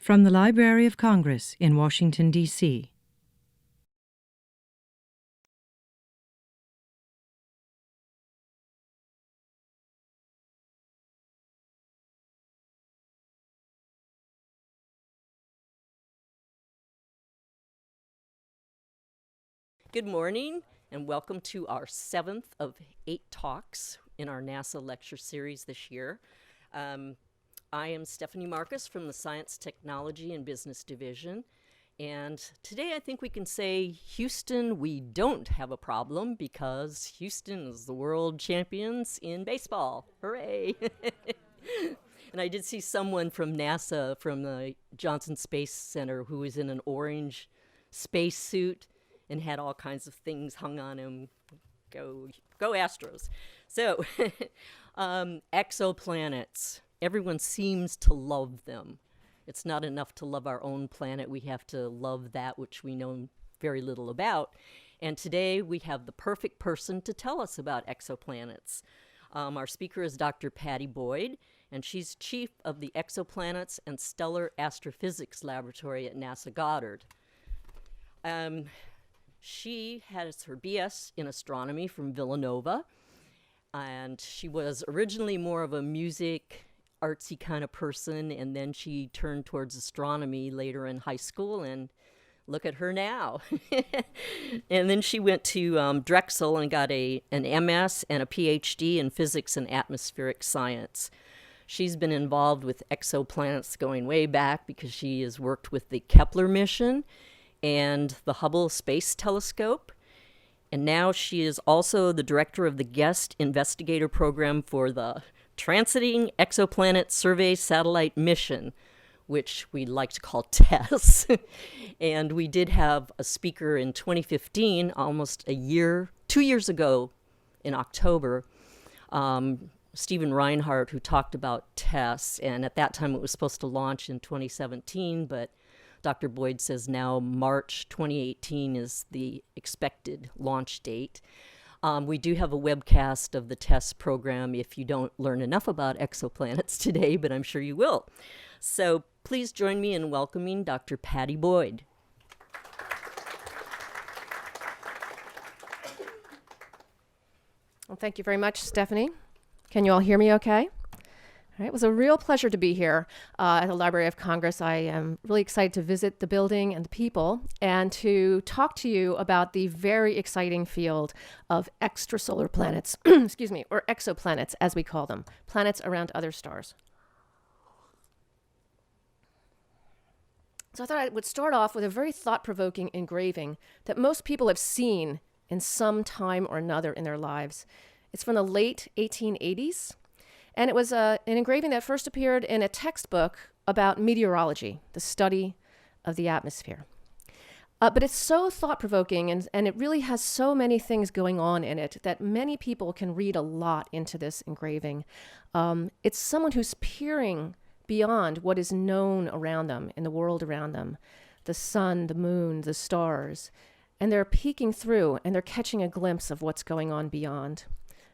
From the Library of Congress in Washington, D.C. Good morning, and welcome to our 7th of 8 talks in our NASA lecture series this year. I am Stephanie Marcus from the Science, Technology, and Business Division. And today I think we can say, Houston, we don't have a problem because Houston is the world champions in baseball. Hooray! And I did see someone from NASA, from the Johnson Space Center, who was in an orange spacesuit and had all kinds of things hung on him. Go Astros. So, exoplanets. Everyone seems to love them. It's not enough to love our own planet. We have to love that which we know very little about. And today we have the perfect person to tell us about exoplanets. Our speaker is Dr. Padi Boyd, and she's chief of the Exoplanets and Stellar Astrophysics Laboratory at NASA Goddard. She has her BS in astronomy from Villanova, and she was originally more of a music, artsy kind of person, and then she turned towards astronomy later in high school, and look at her now. And then she went to Drexel and got an MS and a PhD in physics and atmospheric science. She's been involved with exoplanets going way back because she has worked with the Kepler mission and the Hubble Space Telescope. And now she is also the director of the Guest Investigator Program for the Transiting Exoplanet Survey Satellite mission, which we like to call TESS. And we did have a speaker in 2015, almost 2 years ago in October, Stephen Reinhardt, who talked about TESS. And at that time it was supposed to launch in 2017, but Dr. Boyd says now March 2018 is the expected launch date. We do have a webcast of the TESS program if you don't learn enough about exoplanets today, but I'm sure you will. So please join me in welcoming Dr. Padi Boyd. Well, thank you very much, Stephanie. Can you all hear me okay? All right, it was a real pleasure to be here at the Library of Congress. I am really excited to visit the building and the people and to talk to you about the very exciting field of extrasolar planets, excuse me, or exoplanets as we call them, planets around other stars. So I thought I would start off with a very thought-provoking engraving that most people have seen in some time or another in their lives. It's from the late 1880s. And it was an engraving that first appeared in a textbook about meteorology, the study of the atmosphere. But it's so thought-provoking, and it really has so many things going on in it that many people can read a lot into this engraving. It's someone who's peering beyond what is known around them, in the world around them, the sun, the moon, the stars. And they're peeking through, and they're catching a glimpse of what's going on beyond.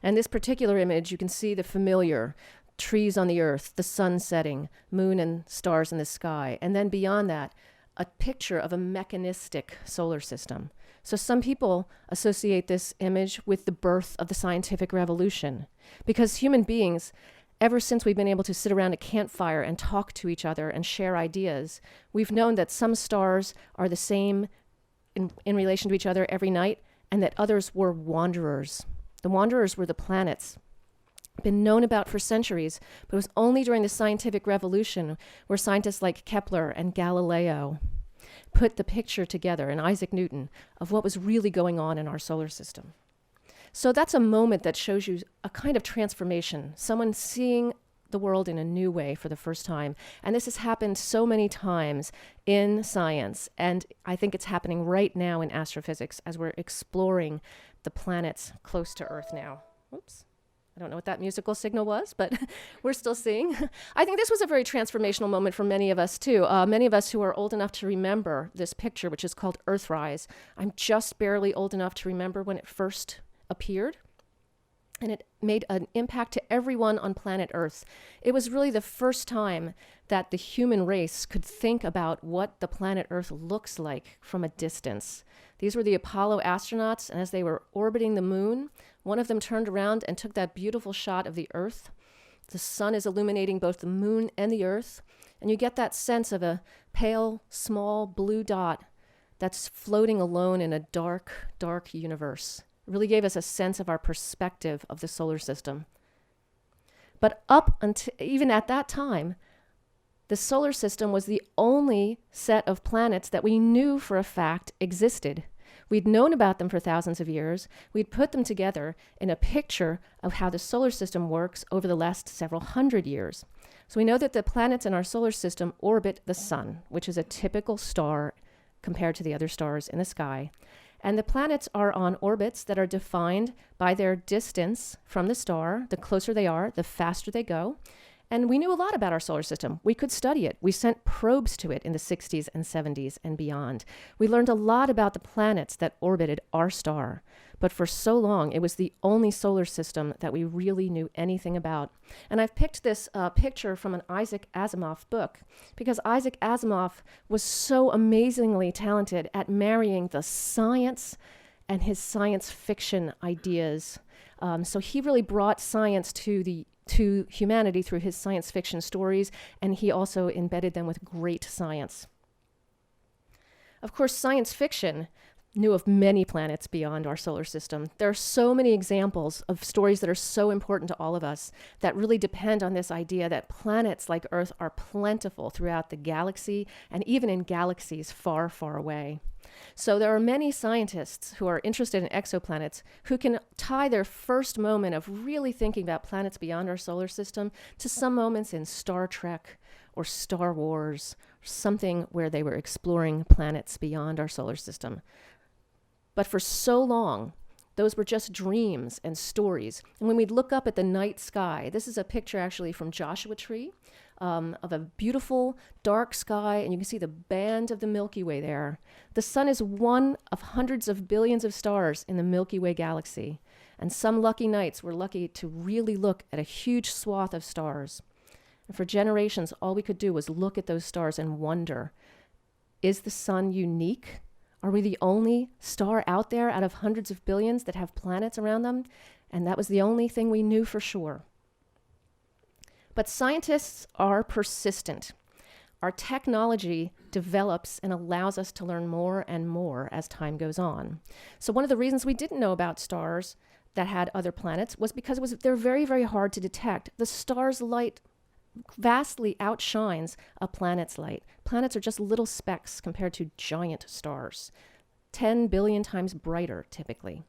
And this particular image, you can see the familiar trees on the earth, the sun setting, moon and stars in the sky. And then beyond that, a picture of a mechanistic solar system. So some people associate this image with the birth of the scientific revolution, because human beings, ever since we've been able to sit around a campfire and talk to each other and share ideas, we've known that some stars are the same in relation to each other every night, and that others were wanderers. The wanderers were the planets, been known about for centuries, but it was only during the scientific revolution where scientists like Kepler and Galileo put the picture together, and Isaac Newton, of what was really going on in our solar system. So that's a moment that shows you a kind of transformation, someone seeing the world in a new way for the first time. And this has happened so many times in science, and I think it's happening right now in astrophysics as we're exploring the planets close to Earth now. Oops. I don't know what that musical signal was, but we're still seeing. I think this was a very transformational moment for many of us, too. Many of us who are old enough to remember this picture, which is called Earthrise. I'm just barely old enough to remember when it first appeared. and it made an impact to everyone on planet Earth. It was really the first time that the human race could think about what the planet Earth looks like from a distance. These were the Apollo astronauts, and as they were orbiting the moon, one of them turned around and took that beautiful shot of the Earth. The sun is illuminating both the moon and the Earth, and you get that sense of a pale, small blue dot that's floating alone in a dark, dark universe. It really gave us a sense of our perspective of the solar system. But up until even at that time, the solar system was the only set of planets that we knew for a fact existed. We'd known about them for thousands of years. We'd put them together in a picture of how the solar system works over the last several hundred years. So we know that the planets in our solar system orbit the sun, which is a typical star compared to the other stars in the sky. And the planets are on orbits that are defined by their distance from the star. The closer they are, the faster they go. And we knew a lot about our solar system. We could study it. We sent probes to it in the 60s and 70s and beyond. We learned a lot about the planets that orbited our star. But for so long, it was the only solar system that we really knew anything about. And I've picked this picture from an Isaac Asimov book because Isaac Asimov was so amazingly talented at marrying the science and his science fiction ideas. So he really brought science to humanity through his science fiction stories, and he also embedded them with great science. Of course, science fiction knew of many planets beyond our solar system. There are so many examples of stories that are so important to all of us that really depend on this idea that planets like Earth are plentiful throughout the galaxy and even in galaxies far, far away. So there are many scientists who are interested in exoplanets who can tie their first moment of really thinking about planets beyond our solar system to some moments in Star Trek or Star Wars, or something where they were exploring planets beyond our solar system. But for so long, those were just dreams and stories. And when we'd look up at the night sky, this is a picture actually from Joshua Tree of a beautiful dark sky, and you can see the band of the Milky Way there. The sun is one of hundreds of billions of stars in the Milky Way galaxy. And some lucky nights we're lucky to really look at a huge swath of stars. And for generations, all we could do was look at those stars and wonder, is the sun unique? Are we the only star out there out of hundreds of billions that have planets around them? And that was the only thing we knew for sure. But scientists are persistent. Our technology develops and allows us to learn more and more as time goes on. So one of the reasons we didn't know about stars that had other planets was because they're very, very hard to detect. The star's light vastly outshines a planet's light. Planets are just little specks compared to giant stars, 10 billion times brighter typically.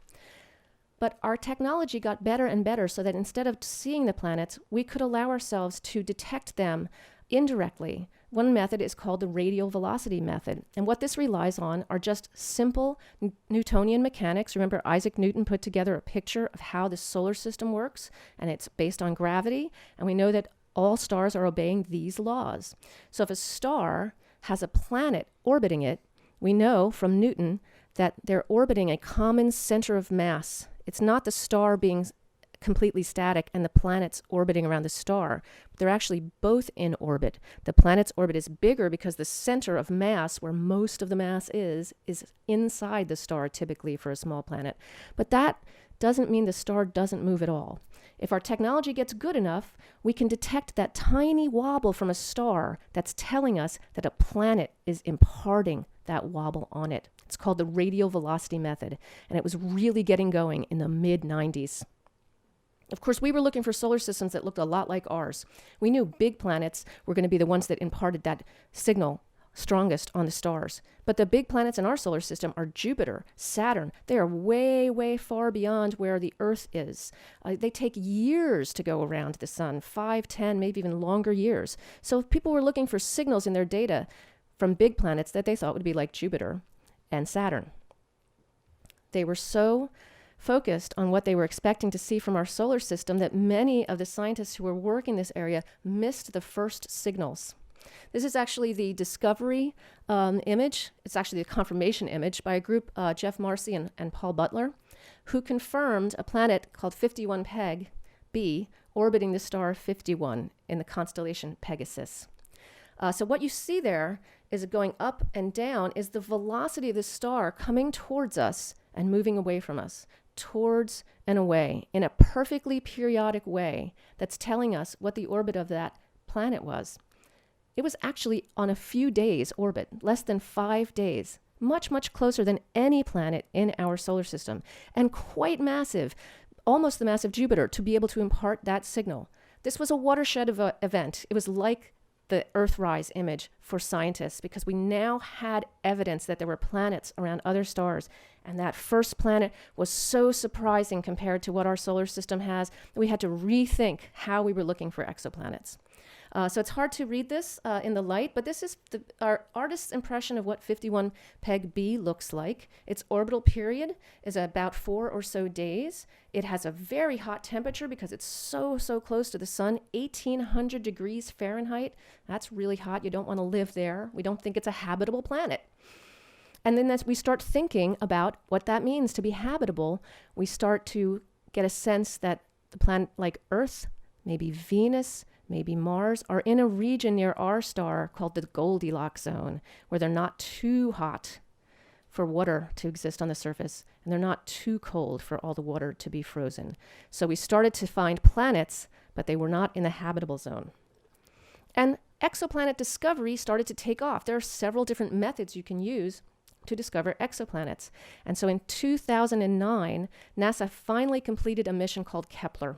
But our technology got better and better so that instead of seeing the planets, we could allow ourselves to detect them indirectly. One method is called the radial velocity method. And what this relies on are just simple Newtonian mechanics. Remember, Isaac Newton put together a picture of how the solar system works, and it's based on gravity. And we know that all stars are obeying these laws. So if a star has a planet orbiting it, we know from Newton that they're orbiting a common center of mass. It's not the star being completely static and the planets orbiting around the star. They're actually both in orbit. The planet's orbit is bigger because the center of mass, where most of the mass is inside the star typically for a small planet. But that doesn't mean the star doesn't move at all. If our technology gets good enough, we can detect that tiny wobble from a star that's telling us that a planet is imparting that wobble on it. It's called the radial velocity method, and it was really getting going in the mid-90s. Of course, we were looking for solar systems that looked a lot like ours. We knew big planets were going to be the ones that imparted that signal strongest on the stars. But the big planets in our solar system are Jupiter, Saturn. They are way, way far beyond where the Earth is. They take years to go around the sun, 5, 10, maybe even longer years. So people were looking for signals in their data from big planets that they thought would be like Jupiter and Saturn. They were so focused on what they were expecting to see from our solar system that many of the scientists who were working this area missed the first signals. This is actually the discovery image. It's actually the confirmation image by a group, Jeff Marcy and Paul Butler. who confirmed a planet called 51 Peg b orbiting the star 51 in the constellation Pegasus. So what you see there is going up and down is the velocity of the star coming towards us and moving away from us, towards and away, in a perfectly periodic way that's telling us what the orbit of that planet was. It was actually on a few days orbit, less than 5 days, much, much closer than any planet in our solar system, and quite massive, almost the mass of Jupiter, to be able to impart that signal. This was a watershed event. It was like the Earthrise image for scientists, because we now had evidence that there were planets around other stars. And that first planet was so surprising compared to what our solar system has that we had to rethink how we were looking for exoplanets. So it's hard to read this in the light, but this is our artist's impression of what 51 Peg b looks like. Its orbital period is about 4 or so days. It has a very hot temperature because it's so close to the sun, 1800 degrees Fahrenheit. That's really hot. You don't want to live there. We don't think it's a habitable planet. And then as we start thinking about what that means to be habitable, we start to get a sense that the planet like Earth, maybe Venus, maybe Mars, are in a region near our star called the Goldilocks zone, where they're not too hot for water to exist on the surface, and they're not too cold for all the water to be frozen. So we started to find planets, but they were not in the habitable zone. And exoplanet discovery started to take off. There are several different methods you can use to discover exoplanets. And so in 2009, NASA finally completed a mission called Kepler.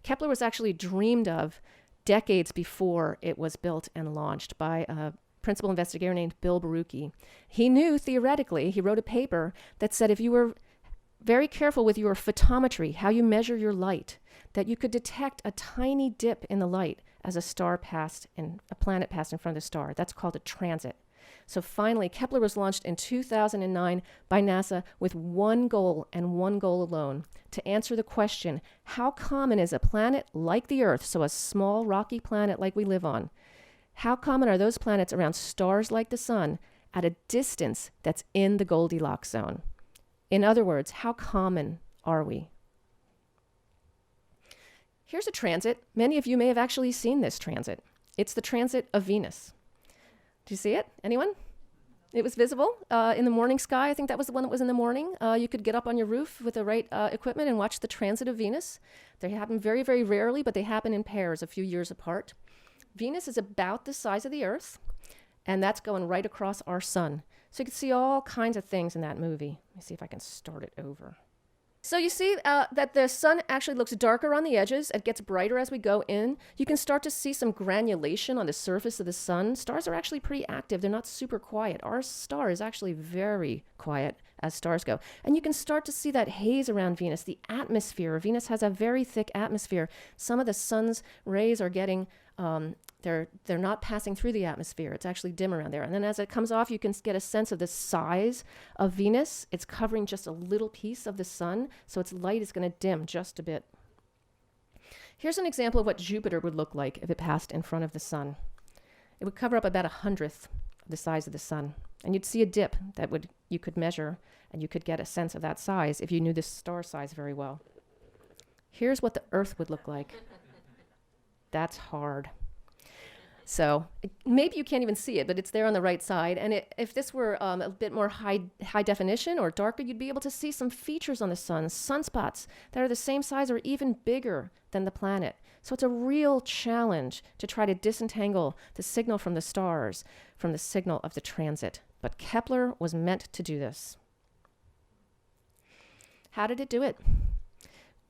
Kepler was actually dreamed of decades before it was built and launched by a principal investigator named Bill Barucki. He knew theoretically, he wrote a paper that said if you were very careful with your photometry, how you measure your light, that you could detect a tiny dip in the light as a planet passed in front of the star. That's called a transit. So finally, Kepler was launched in 2009 by NASA with one goal and one goal alone: to answer the question, how common is a planet like the Earth, so a small rocky planet like we live on, how common are those planets around stars like the sun at a distance that's in the Goldilocks zone? In other words, how common are we? Here's a transit. Many of you may have actually seen this transit. It's the transit of Venus. Do you see it? Anyone? It was visible in the morning sky. I think that was the one that was in the morning. You could get up on your roof with the right equipment and watch the transit of Venus. They happen very, very rarely, but they happen in pairs a few years apart. Venus is about the size of the Earth, and that's going right across our sun. So you can see all kinds of things in that movie. Let me see if I can start it over. So you see that the sun actually looks darker on the edges. It gets brighter as we go in. You can start to see some granulation on the surface of the sun. Stars are actually pretty active. They're not super quiet. Our star is actually very quiet as stars go. And you can start to see that haze around Venus, the atmosphere. Venus has a very thick atmosphere. Some of the sun's rays are getting, they're not passing through the atmosphere. It's actually dim around there. And then as it comes off, you can get a sense of the size of Venus. It's covering just a little piece of the sun, so its light is going to dim just a bit. Here's an example of what Jupiter would look like if it passed in front of the sun. It would cover up about 1/100th of the size of the sun. And you'd see a dip that you could measure, and you could get a sense of that size if you knew the star size very well. Here's what the Earth would look like. That's hard. So maybe you can't even see it, but it's there on the right side. And if this were a bit more high definition or darker, you'd be able to see some features on the sun, sunspots that are the same size or even bigger than the planet. So it's a real challenge to try to disentangle the signal from the stars from the signal of the transit. But Kepler was meant to do this. How did it do it?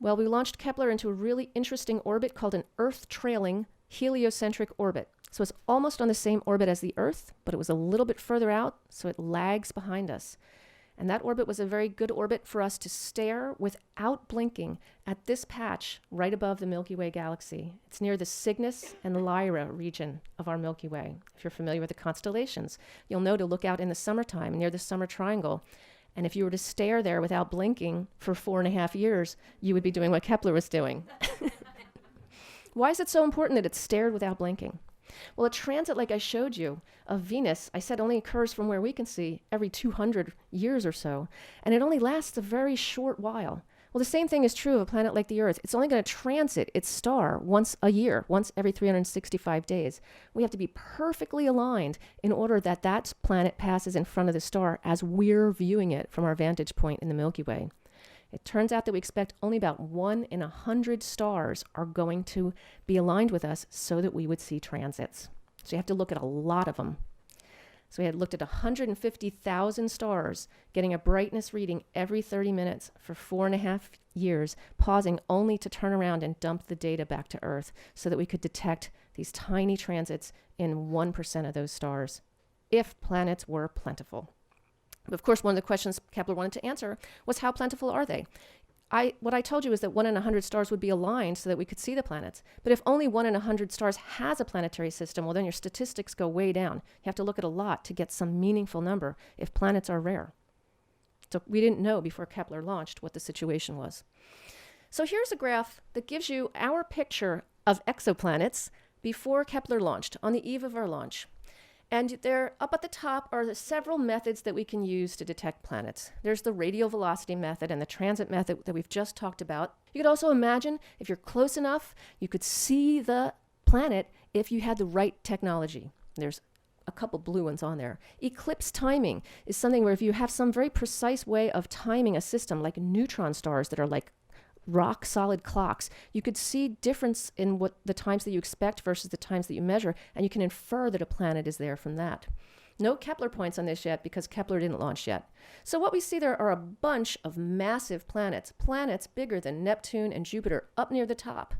Well, we launched Kepler into a really interesting orbit called an Earth-trailing heliocentric orbit. So it's almost on the same orbit as the Earth, but it was a little bit further out, so it lags behind us. And that orbit was a very good orbit for us to stare without blinking at this patch right above the Milky Way galaxy. It's near the Cygnus and Lyra region of our Milky Way. If you're familiar with the constellations, you'll know to look out in the summertime near the summer triangle. And if you were to stare there without blinking for 4.5 years, you would be doing what Kepler was doing. Why is it so important that it stared without blinking? Well, a transit like I showed you of Venus, I said only occurs from where we can see every 200 years or so, and it only lasts a very short while. Well, the same thing is true of a planet like the Earth. It's only going to transit its star once a year, once every 365 days. We have to be perfectly aligned in order that that planet passes in front of the star as we're viewing it from our vantage point in the Milky Way. It turns out that we expect only about 1 in 100 stars are going to be aligned with us so that we would see transits. So you have to look at a lot of them. So we had looked at 150,000 stars, getting a brightness reading every 30 minutes for 4.5 years, pausing only to turn around and dump the data back to Earth so that we could detect these tiny transits in 1% of those stars, if planets were plentiful. But of course, one of the questions Kepler wanted to answer was, how plentiful are they? What I told you is that 1 in 100 stars would be aligned so that we could see the planets. But if only 1 in 100 stars has a planetary system, well, then your statistics go way down. You have to look at a lot to get some meaningful number if planets are rare. So we didn't know before Kepler launched what the situation was. So here's a graph that gives you our picture of exoplanets before Kepler launched, on the eve of our launch. And there, up at the top, are the several methods that we can use to detect planets. There's the radial velocity method and the transit method that we've just talked about. You could also imagine, if you're close enough, you could see the planet if you had the right technology. There's a couple blue ones on there. Eclipse timing is something where if you have some very precise way of timing a system, like neutron stars that are like rock solid clocks, you could see difference in what the times that you expect versus the times that you measure, and you can infer that a planet is there from that. No Kepler points on this yet because Kepler didn't launch yet. So what we see there are a bunch of massive planets, planets bigger than Neptune and Jupiter up near the top.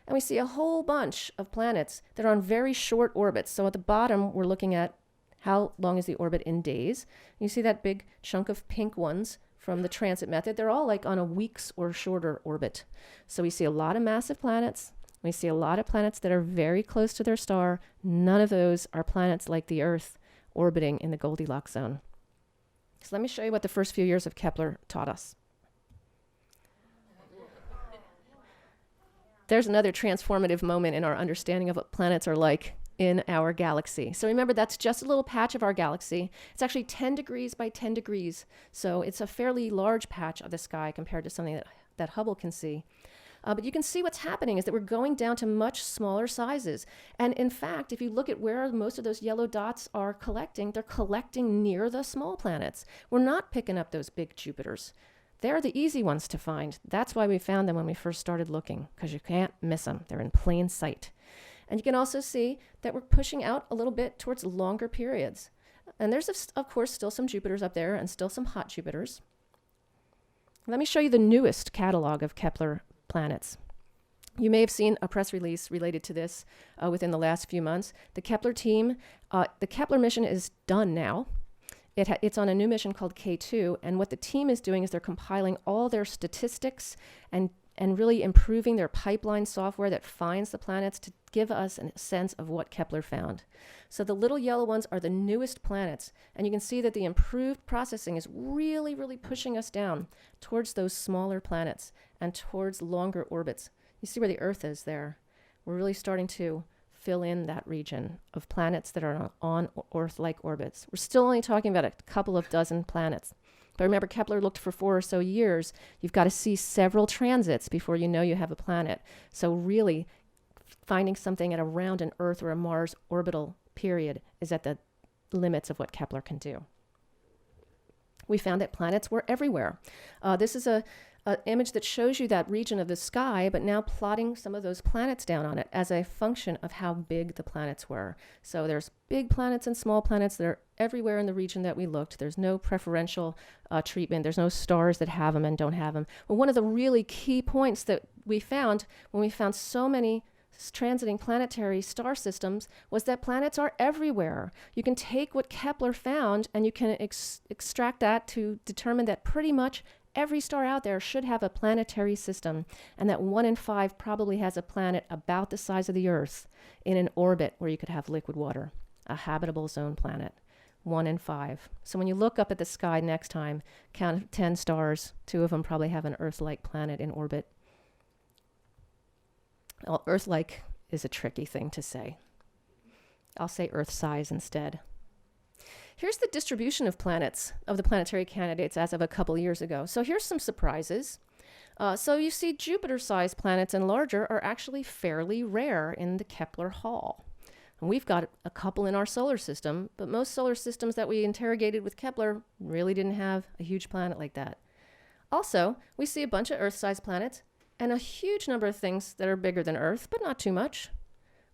And we see a whole bunch of planets that are on very short orbits. So at the bottom, we're looking at how long is the orbit in days. You see that big chunk of pink ones from the transit method. They're all like on a week's or shorter orbit. So we see a lot of massive planets. We see a lot of planets that are very close to their star. None of those are planets like the Earth orbiting in the Goldilocks zone. So let me show you what the first few years of Kepler taught us. There's another transformative moment in our understanding of what planets are like in our galaxy. So remember, that's just a little patch of our galaxy. It's actually 10 degrees by 10 degrees. So it's a fairly large patch of the sky compared to something that Hubble can see. But you can see what's happening is that we're going down to much smaller sizes. And in fact, if you look at where most of those yellow dots are collecting, they're collecting near the small planets. We're not picking up those big Jupiters. They're the easy ones to find. That's why we found them when we first started looking, because you can't miss them. They're in plain sight. And you can also see that we're pushing out a little bit towards longer periods. And there's, of course, still some Jupiters up there and still some hot Jupiters. Let me show you the newest catalog of Kepler planets. You may have seen a press release related to this within the last few months. The Kepler team, the Kepler mission is done now. It's on a new mission called K2, and what the team is doing is they're compiling all their statistics and really improving their pipeline software that finds the planets to give us a sense of what Kepler found. So the little yellow ones are the newest planets, and you can see that the improved processing is really, really pushing us down towards those smaller planets and towards longer orbits. You see where the Earth is there. We're really starting to fill in that region of planets that are on Earth-like orbits. We're still only talking about a couple of dozen planets. But remember, Kepler looked for 4 or so years. You've got to see several transits before you know you have a planet. So really, finding something at around an Earth or a Mars orbital period is at the limits of what Kepler can do. We found that planets were everywhere. This is an image that shows you that region of the sky, but now plotting some of those planets down on it as a function of how big the planets were. So there's big planets and small planets that are everywhere in the region that we looked. There's no preferential treatment. There's no stars that have them and don't have them. Well, one of the really key points that we found when we found so many transiting planetary star systems was that planets are everywhere. You can take what Kepler found and you can extract that to determine that pretty much every star out there should have a planetary system, and that 1 in 5 probably has a planet about the size of the Earth in an orbit where you could have liquid water, a habitable zone planet. 1 in 5. So when you look up at the sky next time, count 10 stars, 2 of them probably have an Earth-like planet in orbit. Well, Earth-like is a tricky thing to say. I'll say Earth size instead. Here's the distribution of planets, of the planetary candidates as of a couple years ago. So here's some surprises. So you see Jupiter-sized planets and larger are actually fairly rare in the Kepler Hall. And we've got a couple in our solar system, but most solar systems that we interrogated with Kepler really didn't have a huge planet like that. Also, we see a bunch of Earth-sized planets and a huge number of things that are bigger than Earth, but not too much.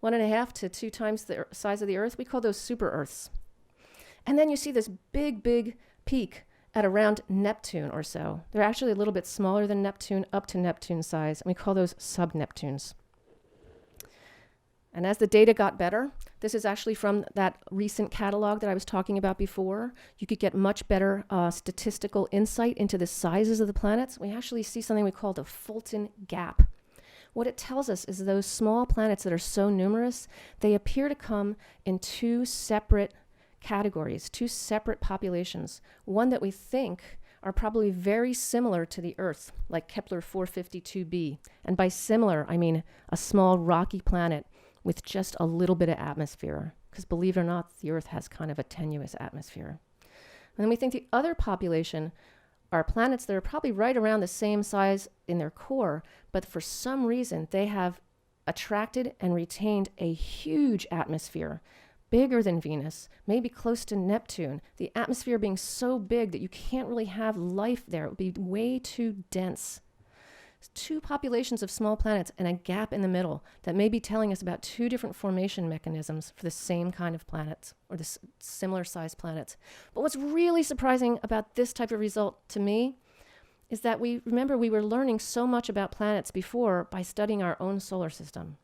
1.5 to 2 times the size of the Earth. We call those super-Earths. And then you see this big, big peak at around Neptune or so. They're actually a little bit smaller than Neptune, up to Neptune size, and we call those sub-Neptunes. And as the data got better, this is actually from that recent catalog that I was talking about before. You could get much better statistical insight into the sizes of the planets. We actually see something we call the Fulton gap. What it tells us is those small planets that are so numerous, they appear to come in 2 separate categories, 2 separate populations. One that we think are probably very similar to the Earth, like Kepler 452b. And by similar, I mean a small rocky planet with just a little bit of atmosphere, because believe it or not, the Earth has kind of a tenuous atmosphere. And then we think the other population are planets that are probably right around the same size in their core, but for some reason they have attracted and retained a huge atmosphere, bigger than Venus, maybe close to Neptune, the atmosphere being so big that you can't really have life there. It would be way too dense. 2 populations of small planets and a gap in the middle that may be telling us about 2 different formation mechanisms for the same kind of planets or the similar sized planets. But what's really surprising about this type of result to me is that we were learning so much about planets before by studying our own solar system.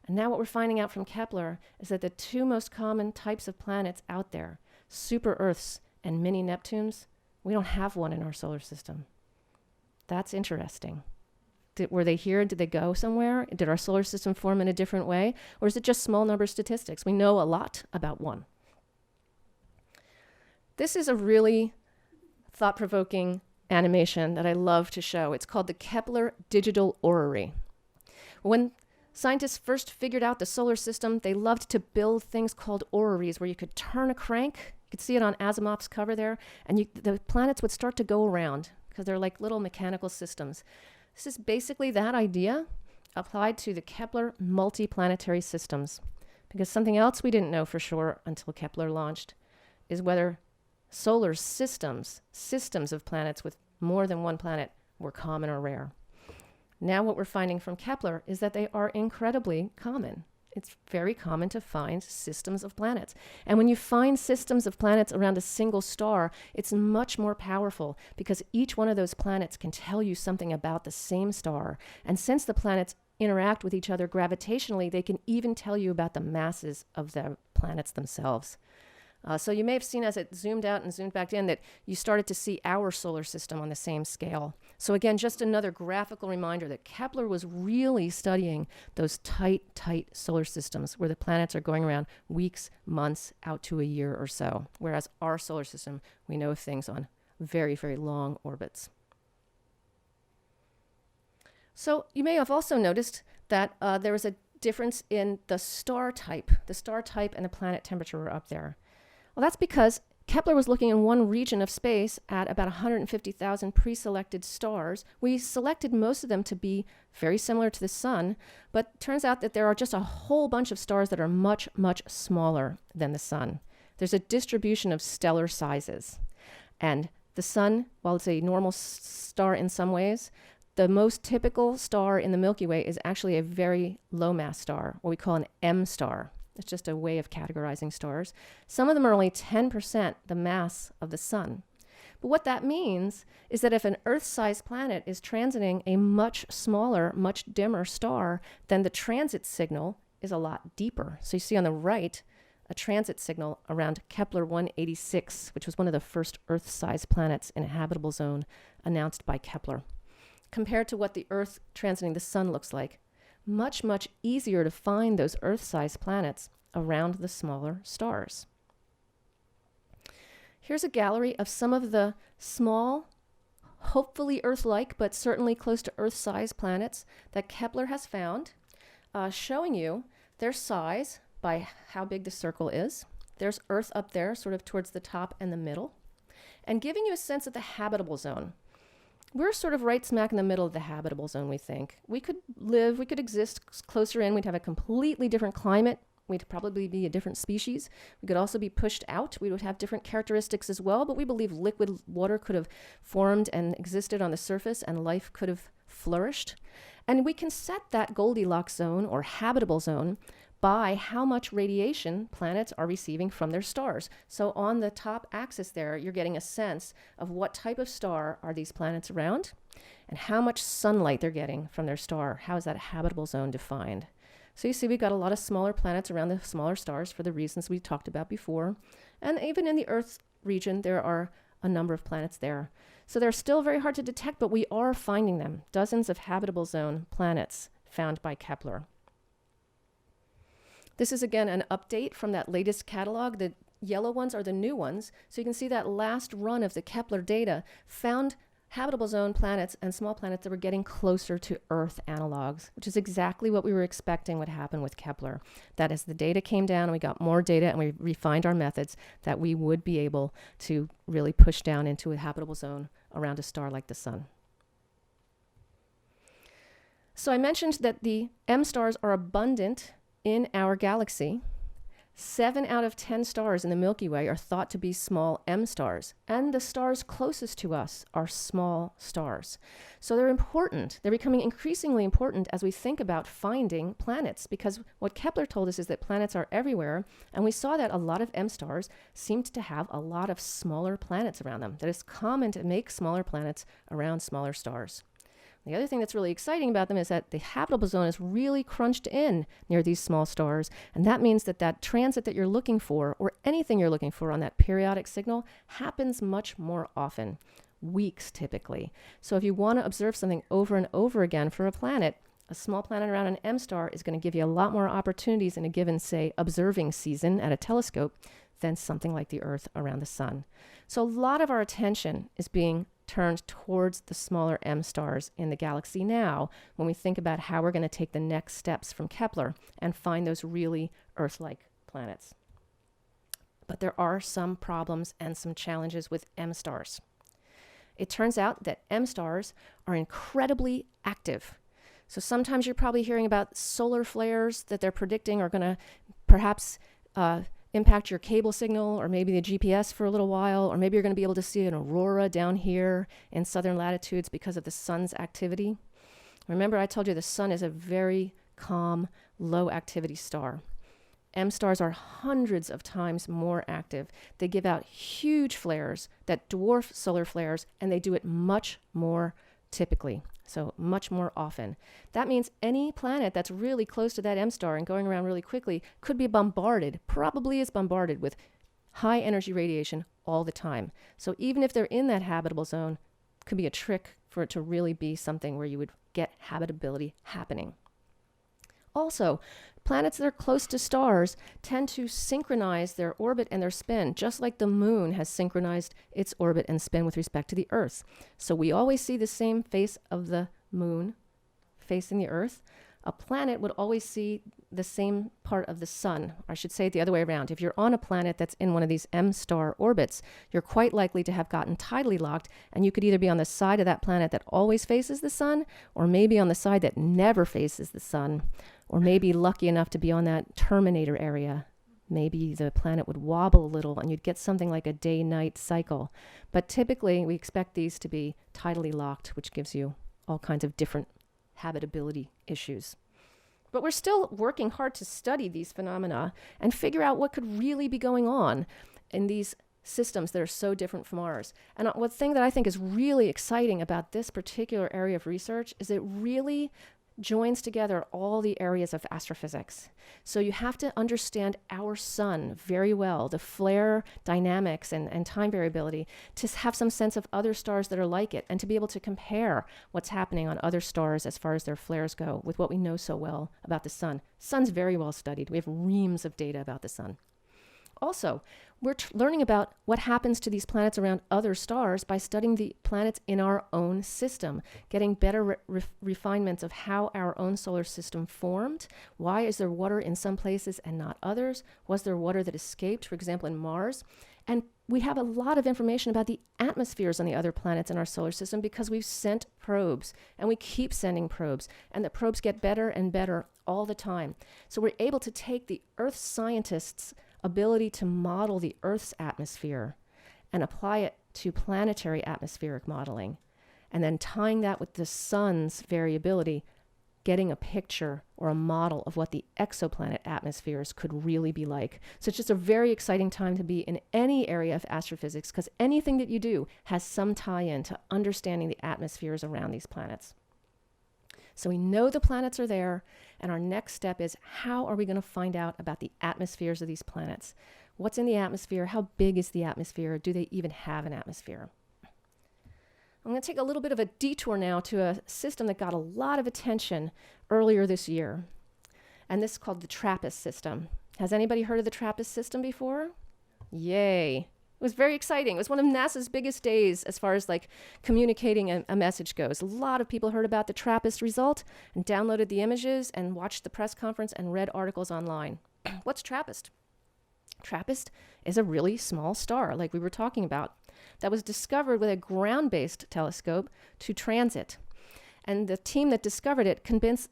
And now what we're finding out from Kepler is that the 2 most common types of planets out there, super Earths and mini Neptunes, we don't have one in our solar system. That's interesting. Were they here? Did they go somewhere? Did our solar system form in a different way? Or is it just small number statistics? We know a lot about one. This is a really thought-provoking animation that I love to show. It's called the Kepler Digital Orrery. When scientists first figured out the solar system, they loved to build things called orreries where you could turn a crank. You could see it on Asimov's cover there. And the planets would start to go around because they're like little mechanical systems. This is basically that idea applied to the Kepler multiplanetary systems. Because something else we didn't know for sure until Kepler launched is whether solar systems of planets with more than one planet, were common or rare. Now what we're finding from Kepler is that they are incredibly common. It's very common to find systems of planets. And when you find systems of planets around a single star, it's much more powerful because each one of those planets can tell you something about the same star. And since the planets interact with each other gravitationally, they can even tell you about the masses of the planets themselves. So you may have seen as it zoomed out and zoomed back in that you started to see our solar system on the same scale. So again, just another graphical reminder that Kepler was really studying those tight solar systems where the planets are going around weeks, months, out to a year or so. Whereas our solar system, we know of things on very, very long orbits. So you may have also noticed that there was a difference in the star type. The star type and the planet temperature were up there. Well, that's because Kepler was looking in one region of space at about 150,000 pre-selected stars. We selected most of them to be very similar to the sun, but it turns out that there are just a whole bunch of stars that are much, much smaller than the sun. There's a distribution of stellar sizes. And the sun, while it's a normal star in some ways, the most typical star in the Milky Way is actually a very low mass star, what we call an M star. It's just a way of categorizing stars. Some of them are only 10% the mass of the sun. But what that means is that if an Earth-sized planet is transiting a much smaller, much dimmer star, then the transit signal is a lot deeper. So you see on the right a transit signal around Kepler 186, which was one of the first Earth-sized planets in a habitable zone announced by Kepler. Compared to what the Earth transiting the sun looks like, much, much easier to find those Earth-sized planets around the smaller stars. Here's a gallery of some of the small, hopefully Earth-like, but certainly close to Earth-sized planets that Kepler has found, showing you their size by how big the circle is. There's Earth up there, sort of towards the top and the middle, and giving you a sense of the habitable zone. We're sort of right smack in the middle of the habitable zone, we think. We could exist closer in. We'd have a completely different climate. We'd probably be a different species. We could also be pushed out. We would have different characteristics as well, but we believe liquid water could have formed and existed on the surface and life could have flourished. And we can set that Goldilocks zone or habitable zone by how much radiation planets are receiving from their stars. So on the top axis there, you're getting a sense of what type of star are these planets around and how much sunlight they're getting from their star. How is that habitable zone defined? So you see we've got a lot of smaller planets around the smaller stars for the reasons we talked about before. And even in the Earth region, there are a number of planets there. So they're still very hard to detect, but we are finding them. Dozens of habitable zone planets found by Kepler. This is again an update from that latest catalog. The yellow ones are the new ones. So you can see that last run of the Kepler data found habitable zone planets and small planets that were getting closer to Earth analogs, which is exactly what we were expecting would happen with Kepler. That as the data came down and we got more data and we refined our methods, that we would be able to really push down into a habitable zone around a star like the Sun. So I mentioned that the M stars are abundant in our galaxy. 7 out of 10 stars in the Milky Way are thought to be small M stars, and the stars closest to us are small stars. So they're important. They're becoming increasingly important as we think about finding planets, because what Kepler told us is that planets are everywhere, and we saw that a lot of M stars seemed to have a lot of smaller planets around them. That it's common to make smaller planets around smaller stars. The other thing that's really exciting about them is that the habitable zone is really crunched in near these small stars, and that means that that transit that you're looking for, or anything you're looking for on that periodic signal, happens much more often, weeks typically. So if you want to observe something over and over again for a planet, a small planet around an M star is going to give you a lot more opportunities in a given, say, observing season at a telescope than something like the Earth around the Sun. So a lot of our attention is being turned towards the smaller M stars in the galaxy now when we think about how we're going to take the next steps from Kepler and find those really Earth-like planets. But there are some problems and some challenges with M stars. It turns out that M stars are incredibly active. So sometimes you're probably hearing about solar flares that they're predicting are going to perhaps impact your cable signal or maybe the GPS for a little while, or maybe you're going to be able to see an aurora down here in southern latitudes because of the sun's activity. Remember, I told you the sun is a very calm, low activity star. M stars are hundreds of times more active. They give out huge flares that dwarf solar flares, and they do it much more typically. So much more often. That means any planet that's really close to that M star and going around really quickly could be bombarded, probably is bombarded with high energy radiation all the time. So even if they're in that habitable zone, it could be a trick for it to really be something where you would get habitability happening. Also, planets that are close to stars tend to synchronize their orbit and their spin, just like the moon has synchronized its orbit and spin with respect to the Earth. So we always see the same face of the moon facing the Earth. A planet would always see the same part of the sun. I should say it the other way around. If you're on a planet that's in one of these M-star orbits, you're quite likely to have gotten tidally locked, and you could either be on the side of that planet that always faces the sun, or maybe on the side that never faces the sun, or maybe lucky enough to be on that terminator area. Maybe the planet would wobble a little and you'd get something like a day-night cycle. But typically, we expect these to be tidally locked, which gives you all kinds of different habitability issues. But we're still working hard to study these phenomena and figure out what could really be going on in these systems that are so different from ours. And one thing that I think is really exciting about this particular area of research is it really joins together all the areas of astrophysics. So you have to understand our sun very well, the flare dynamics and time variability, to have some sense of other stars that are like it, and to be able to compare what's happening on other stars as far as their flares go with what we know so well about the sun. Sun's very well studied. We have reams of data about the sun. Also, we're learning about what happens to these planets around other stars by studying the planets in our own system, getting better refinements of how our own solar system formed. Why is there water in some places and not others? Was there water that escaped, for example, in Mars? And we have a lot of information about the atmospheres on the other planets in our solar system because we've sent probes, and we keep sending probes, and the probes get better and better all the time. So we're able to take the Earth scientists' ability to model the Earth's atmosphere and apply it to planetary atmospheric modeling, and then tying that with the sun's variability, getting a picture or a model of what the exoplanet atmospheres could really be like. So it's just a very exciting time to be in any area of astrophysics, because anything that you do has some tie-in to understanding the atmospheres around these planets. So we know the planets are there, and our next step is, how are we going to find out about the atmospheres of these planets? What's in the atmosphere? How big is the atmosphere? Do they even have an atmosphere? I'm going to take a little bit of a detour now to a system that got a lot of attention earlier this year, and this is called the TRAPPIST system. Has anybody heard of the TRAPPIST system before? Yay. It was very exciting. It was one of NASA's biggest days as far as like communicating a message goes. A lot of people heard about the TRAPPIST result and downloaded the images and watched the press conference and read articles online. What's TRAPPIST? TRAPPIST is a really small star, like we were talking about, that was discovered with a ground-based telescope to transit. And the team that discovered it convinced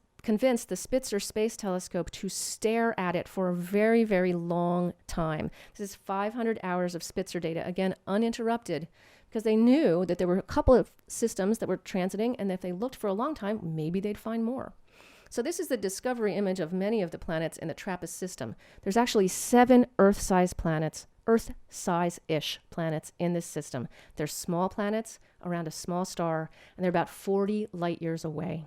the Spitzer Space Telescope to stare at it for a very, very long time. This is 500 hours of Spitzer data, again, uninterrupted, because they knew that there were a couple of systems that were transiting, and if they looked for a long time, maybe they'd find more. So this is the discovery image of many of the planets in the TRAPPIST system. There's actually 7 Earth-sized planets, Earth-size-ish planets in this system. They're small planets around a small star, and they're about 40 light years away.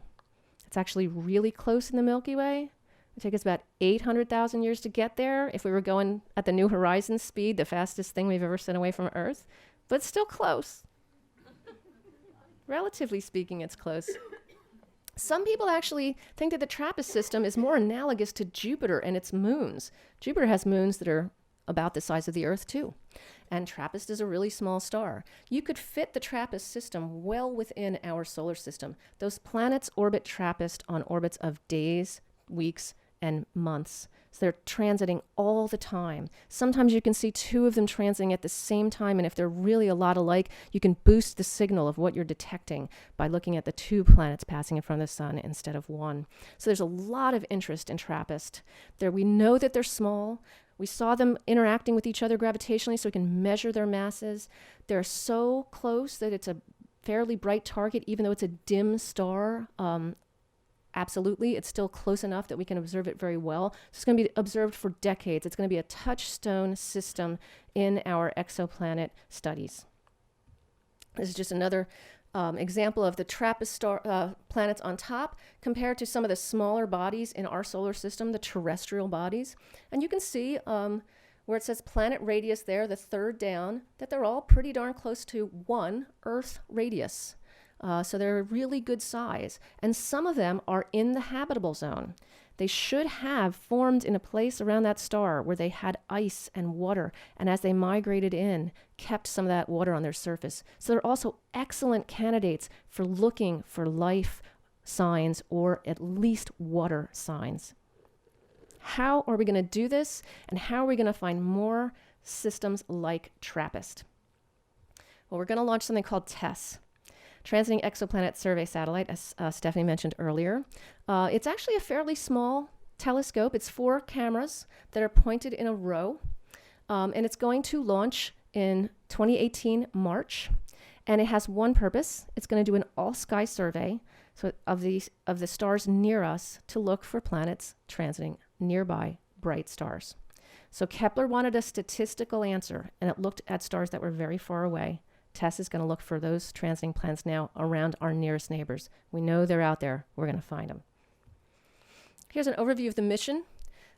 It's actually really close in the Milky Way. It would take us about 800,000 years to get there if we were going at the New Horizons speed, the fastest thing we've ever sent away from Earth, but still close. Relatively speaking, it's close. Some people actually think that the TRAPPIST system is more analogous to Jupiter and its moons. Jupiter has moons that are about the size of the Earth too. And TRAPPIST is a really small star. You could fit the TRAPPIST system well within our solar system. Those planets orbit TRAPPIST on orbits of days, weeks, and months. So they're transiting all the time. Sometimes you can see 2 of them transiting at the same time, and if they're really a lot alike, you can boost the signal of what you're detecting by looking at the 2 planets passing in front of the sun instead of 1. So there's a lot of interest in TRAPPIST. We know that they're small. We saw them interacting with each other gravitationally, so we can measure their masses. They're so close that it's a fairly bright target, even though it's a dim star. Absolutely, it's still close enough that we can observe it very well. So it's going to be observed for decades. It's going to be a touchstone system in our exoplanet studies. This is just another example of the TRAPPIST planets on top compared to some of the smaller bodies in our solar system, the terrestrial bodies. And you can see where it says planet radius there, the third down, that they're all pretty darn close to 1 Earth radius. So they're a really good size. And some of them are in the habitable zone. They should have formed in a place around that star where they had ice and water, and as they migrated in, kept some of that water on their surface. So they're also excellent candidates for looking for life signs or at least water signs. How are we going to do this, and how are we going to find more systems like TRAPPIST? Well, we're going to launch something called TESS. Transiting Exoplanet Survey Satellite, as Stephanie mentioned earlier. It's actually a fairly small telescope. It's 4 cameras that are pointed in a row, and it's going to launch in 2018 March, and it has one purpose. It's going to do an all-sky survey of the stars near us to look for planets transiting nearby bright stars. So Kepler wanted a statistical answer, and it looked at stars that were very far away. TESS is going to look for those transiting planets now around our nearest neighbors. We know they're out there. We're going to find them. Here's an overview of the mission.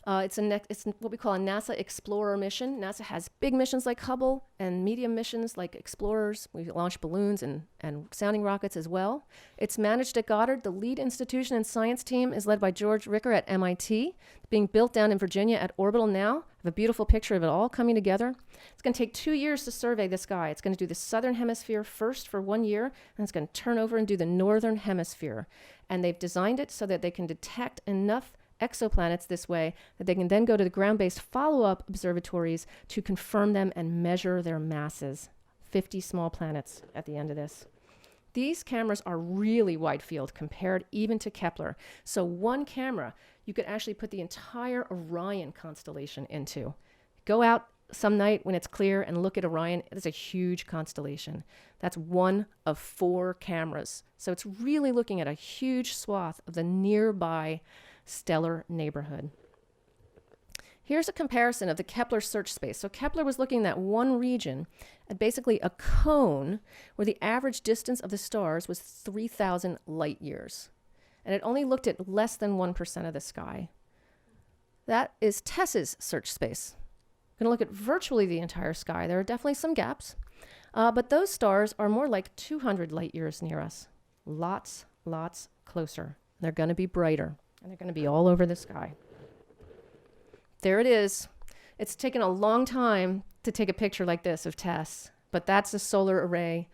It's what we call a NASA Explorer mission. NASA has big missions like Hubble and medium missions like Explorers. We launch balloons and sounding rockets as well. It's managed at Goddard. The lead institution and science team is led by George Ricker at MIT. It's being built down in Virginia at Orbital now. I have a beautiful picture of it all coming together. It's going to take 2 years to survey the sky. It's going to do the southern hemisphere first for 1 year, and it's going to turn over and do the northern hemisphere. And they've designed it so that they can detect enough exoplanets this way that they can then go to the ground-based follow-up observatories to confirm them and measure their masses. 50 small planets at the end of this. These cameras are really wide field compared even to Kepler. So one camera you could actually put the entire Orion constellation into. Go out some night when it's clear and look at Orion. It's a huge constellation. That's one of 4 cameras. So it's really looking at a huge swath of the nearby stellar neighborhood. Here's a comparison of the Kepler search space. So Kepler was looking at one region, at basically a cone, where the average distance of the stars was 3,000 light years. And it only looked at less than 1% of the sky. That is TESS's search space. We're going to look at virtually the entire sky. There are definitely some gaps, but those stars are more like 200 light years near us. Lots closer. They're going to be brighter. And they're going to be all over the sky. There it is. It's taken a long time to take a picture like this of TESS, but that's a solar array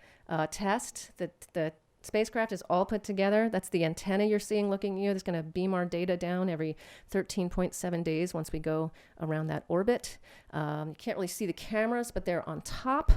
test. The spacecraft is all put together. That's the antenna you're seeing looking at you. That's going to beam our data down every 13.7 days once we go around that orbit. You can't really see the cameras, but they're on top.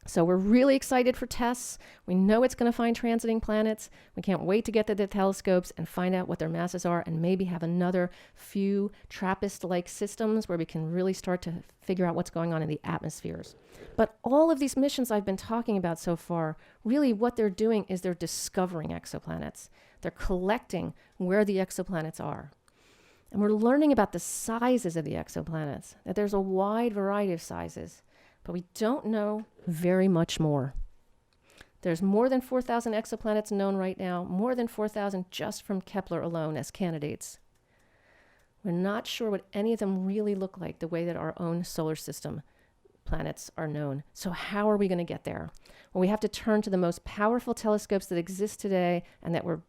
So we're really excited for TESS. We know it's going to find transiting planets. We can't wait to get to the telescopes and find out what their masses are and maybe have another few TRAPPIST-like systems where we can really start to figure out what's going on in the atmospheres. But all of these missions I've been talking about so far, really what they're doing is they're discovering exoplanets. They're collecting where the exoplanets are. And we're learning about the sizes of the exoplanets, that there's a wide variety of sizes. But we don't know very much more. There's more than 4,000 exoplanets known right now, more than 4,000 just from Kepler alone as candidates. We're not sure what any of them really look like the way that our own solar system planets are known. So how are we going to get there? Well, we have to turn to the most powerful telescopes that exist today and that we're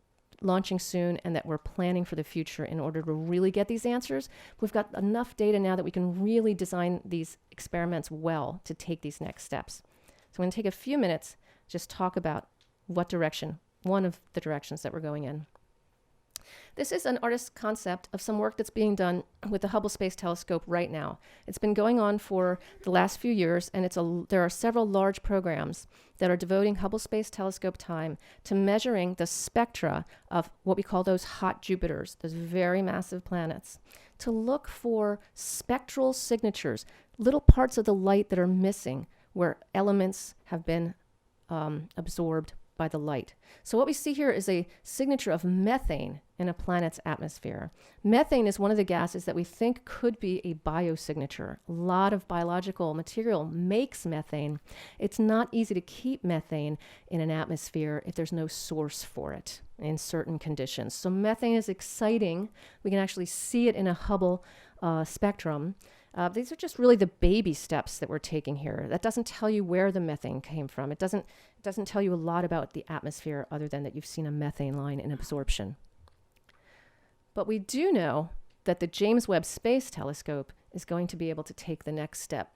launching soon and that we're planning for the future in order to really get these answers. We've got enough data now that we can really design these experiments well to take these next steps. So I'm going to take a few minutes, just talk about what direction, one of the directions that we're going in. This is an artist's concept of some work that's being done with the Hubble Space Telescope right now. It's been going on for the last few years, and there are several large programs that are devoting Hubble Space Telescope time to measuring the spectra of what we call those hot Jupiters, those very massive planets, to look for spectral signatures, little parts of the light that are missing where elements have been absorbed by the light. So what we see here is a signature of methane in a planet's atmosphere. Methane is one of the gases that we think could be a biosignature. A lot of biological material makes methane. It's not easy to keep methane in an atmosphere if there's no source for it in certain conditions. So methane is exciting. We can actually see it in a Hubble spectrum. These are just really the baby steps that we're taking here. That doesn't tell you where the methane came from. It doesn't tell you a lot about the atmosphere other than that you've seen a methane line in absorption. But we do know that the James Webb Space Telescope is going to be able to take the next step.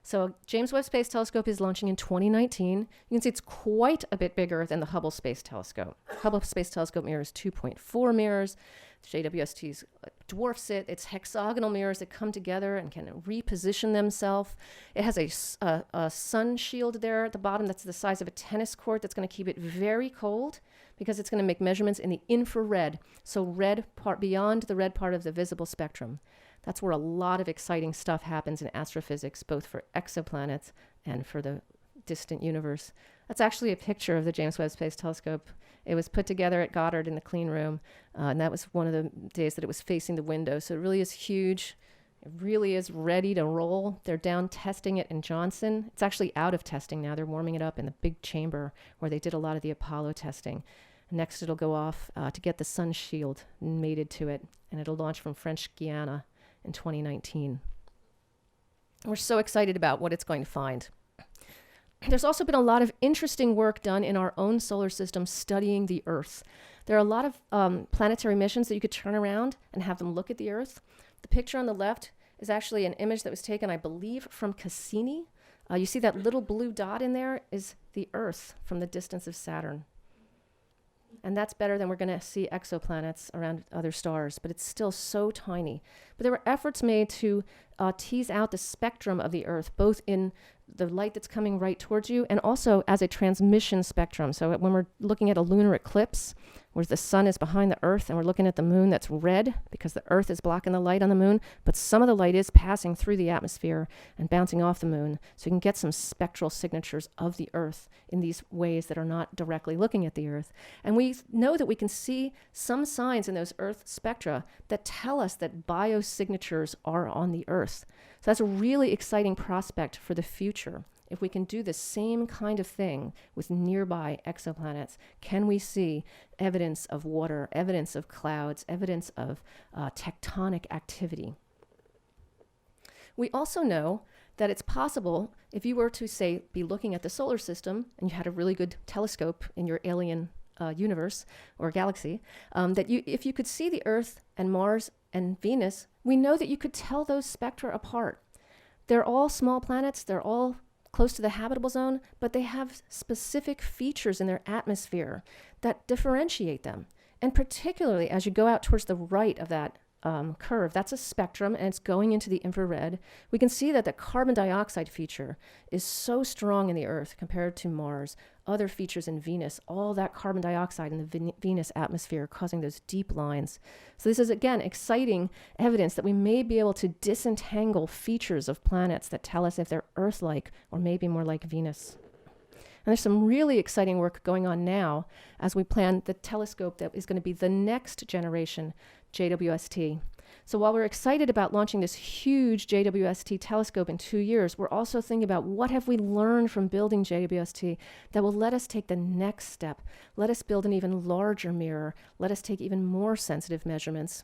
So James Webb Space Telescope is launching in 2019. You can see it's quite a bit bigger than the Hubble Space Telescope. Hubble Space Telescope mirrors 2.4 mirrors. JWST dwarfs it. It's hexagonal mirrors that come together and can reposition themselves. It has a sun shield there at the bottom that's the size of a tennis court that's going to keep it very cold because it's going to make measurements in the infrared, so red part beyond the red part of the visible spectrum. That's where a lot of exciting stuff happens in astrophysics, both for exoplanets and for the distant universe. That's actually a picture of the James Webb Space Telescope. It was put together at Goddard in the clean room, and that was one of the days that it was facing the window. So it really is huge. It really is ready to roll. They're down testing it in Johnson. It's actually out of testing now. They're warming it up in the big chamber where they did a lot of the Apollo testing. Next, it'll go off to get the sun shield mated to it, and it'll launch from French Guiana in 2019. We're so excited about what it's going to find. There's also been a lot of interesting work done in our own solar system studying the Earth. There are a lot of planetary missions that you could turn around and have them look at the Earth. The picture on the left is actually an image that was taken, I believe, from Cassini. You see that little blue dot in there is the Earth from the distance of Saturn. And that's better than we're going to see exoplanets around other stars, but it's still so tiny. But there were efforts made to tease out the spectrum of the Earth, both in the light that's coming right towards you and also as a transmission spectrum. So when we're looking at a lunar eclipse, where the sun is behind the Earth and we're looking at the moon that's red because the Earth is blocking the light on the moon, but some of the light is passing through the atmosphere and bouncing off the moon. So you can get some spectral signatures of the Earth in these ways that are not directly looking at the Earth. And we know that we can see some signs in those Earth spectra that tell us that biosignatures are on the Earth. So that's a really exciting prospect for the future. If we can do the same kind of thing with nearby exoplanets, can we see evidence of water, evidence of clouds, evidence of tectonic activity? We also know that it's possible, if you were to, say, be looking at the solar system and you had a really good telescope in your alien universe or galaxy, if you could see the Earth and Mars and Venus, we know that you could tell those spectra apart. They're all small planets, they're all close to the habitable zone, but they have specific features in their atmosphere that differentiate them. And particularly as you go out towards the right of that curve, that's a spectrum and it's going into the infrared. We can see that the carbon dioxide feature is so strong in the Earth compared to Mars. Other features in Venus, all that carbon dioxide in the Venus atmosphere causing those deep lines. So this is, again, exciting evidence that we may be able to disentangle features of planets that tell us if they're Earth-like or maybe more like Venus. And there's some really exciting work going on now as we plan the telescope that is going to be the next generation JWST. So while we're excited about launching this huge JWST telescope in 2 years, we're also thinking about what have we learned from building JWST that will let us take the next step. Let us build an even larger mirror. Let us take even more sensitive measurements.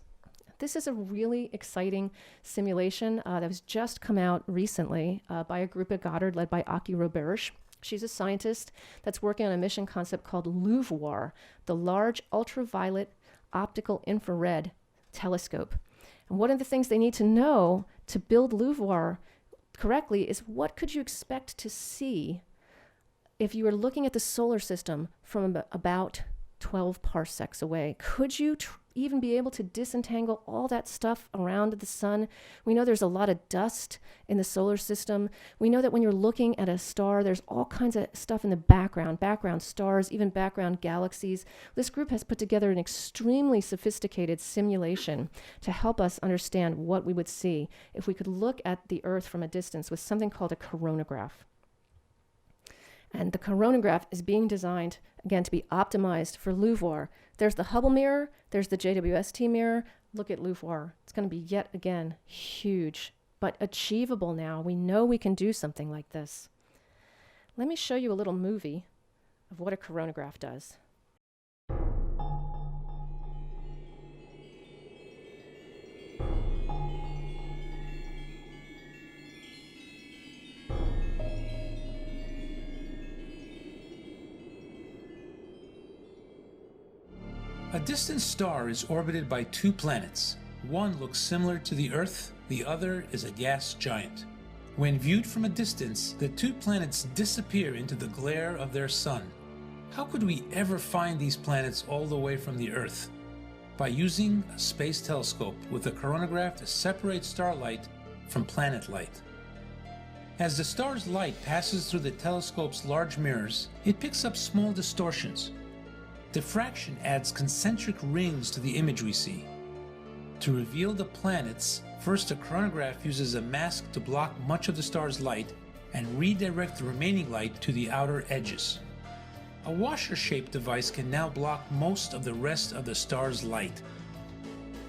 This is a really exciting simulation that has just come out recently by a group at Goddard led by Aki Roberge. She's a scientist that's working on a mission concept called LUVOIR, the Large Ultraviolet Optical Infrared Telescope. And one of the things they need to know to build LUVOIR correctly is what could you expect to see if you were looking at the solar system from about 12 parsecs away? Could you even be able to disentangle all that stuff around the sun? We know there's a lot of dust in the solar system. We know that when you're looking at a star, there's all kinds of stuff in the background stars, even background galaxies. This group has put together an extremely sophisticated simulation to help us understand what we would see if we could look at the Earth from a distance with something called a coronagraph. And the coronagraph is being designed, again, to be optimized for LUVOIR. There's the Hubble mirror, there's the JWST mirror. Look at LUVOIR. It's going to be yet again huge, but achievable now. We know we can do something like this. Let me show you a little movie of what a coronagraph does. A distant star is orbited by two planets. One looks similar to the Earth, the other is a gas giant. When viewed from a distance, the two planets disappear into the glare of their sun. How could we ever find these planets all the way from the Earth? By using a space telescope with a coronagraph to separate starlight from planet light. As the star's light passes through the telescope's large mirrors, it picks up small distortions. Diffraction adds concentric rings to the image we see. To reveal the planets, first a coronagraph uses a mask to block much of the star's light and redirect the remaining light to the outer edges. A washer-shaped device can now block most of the rest of the star's light.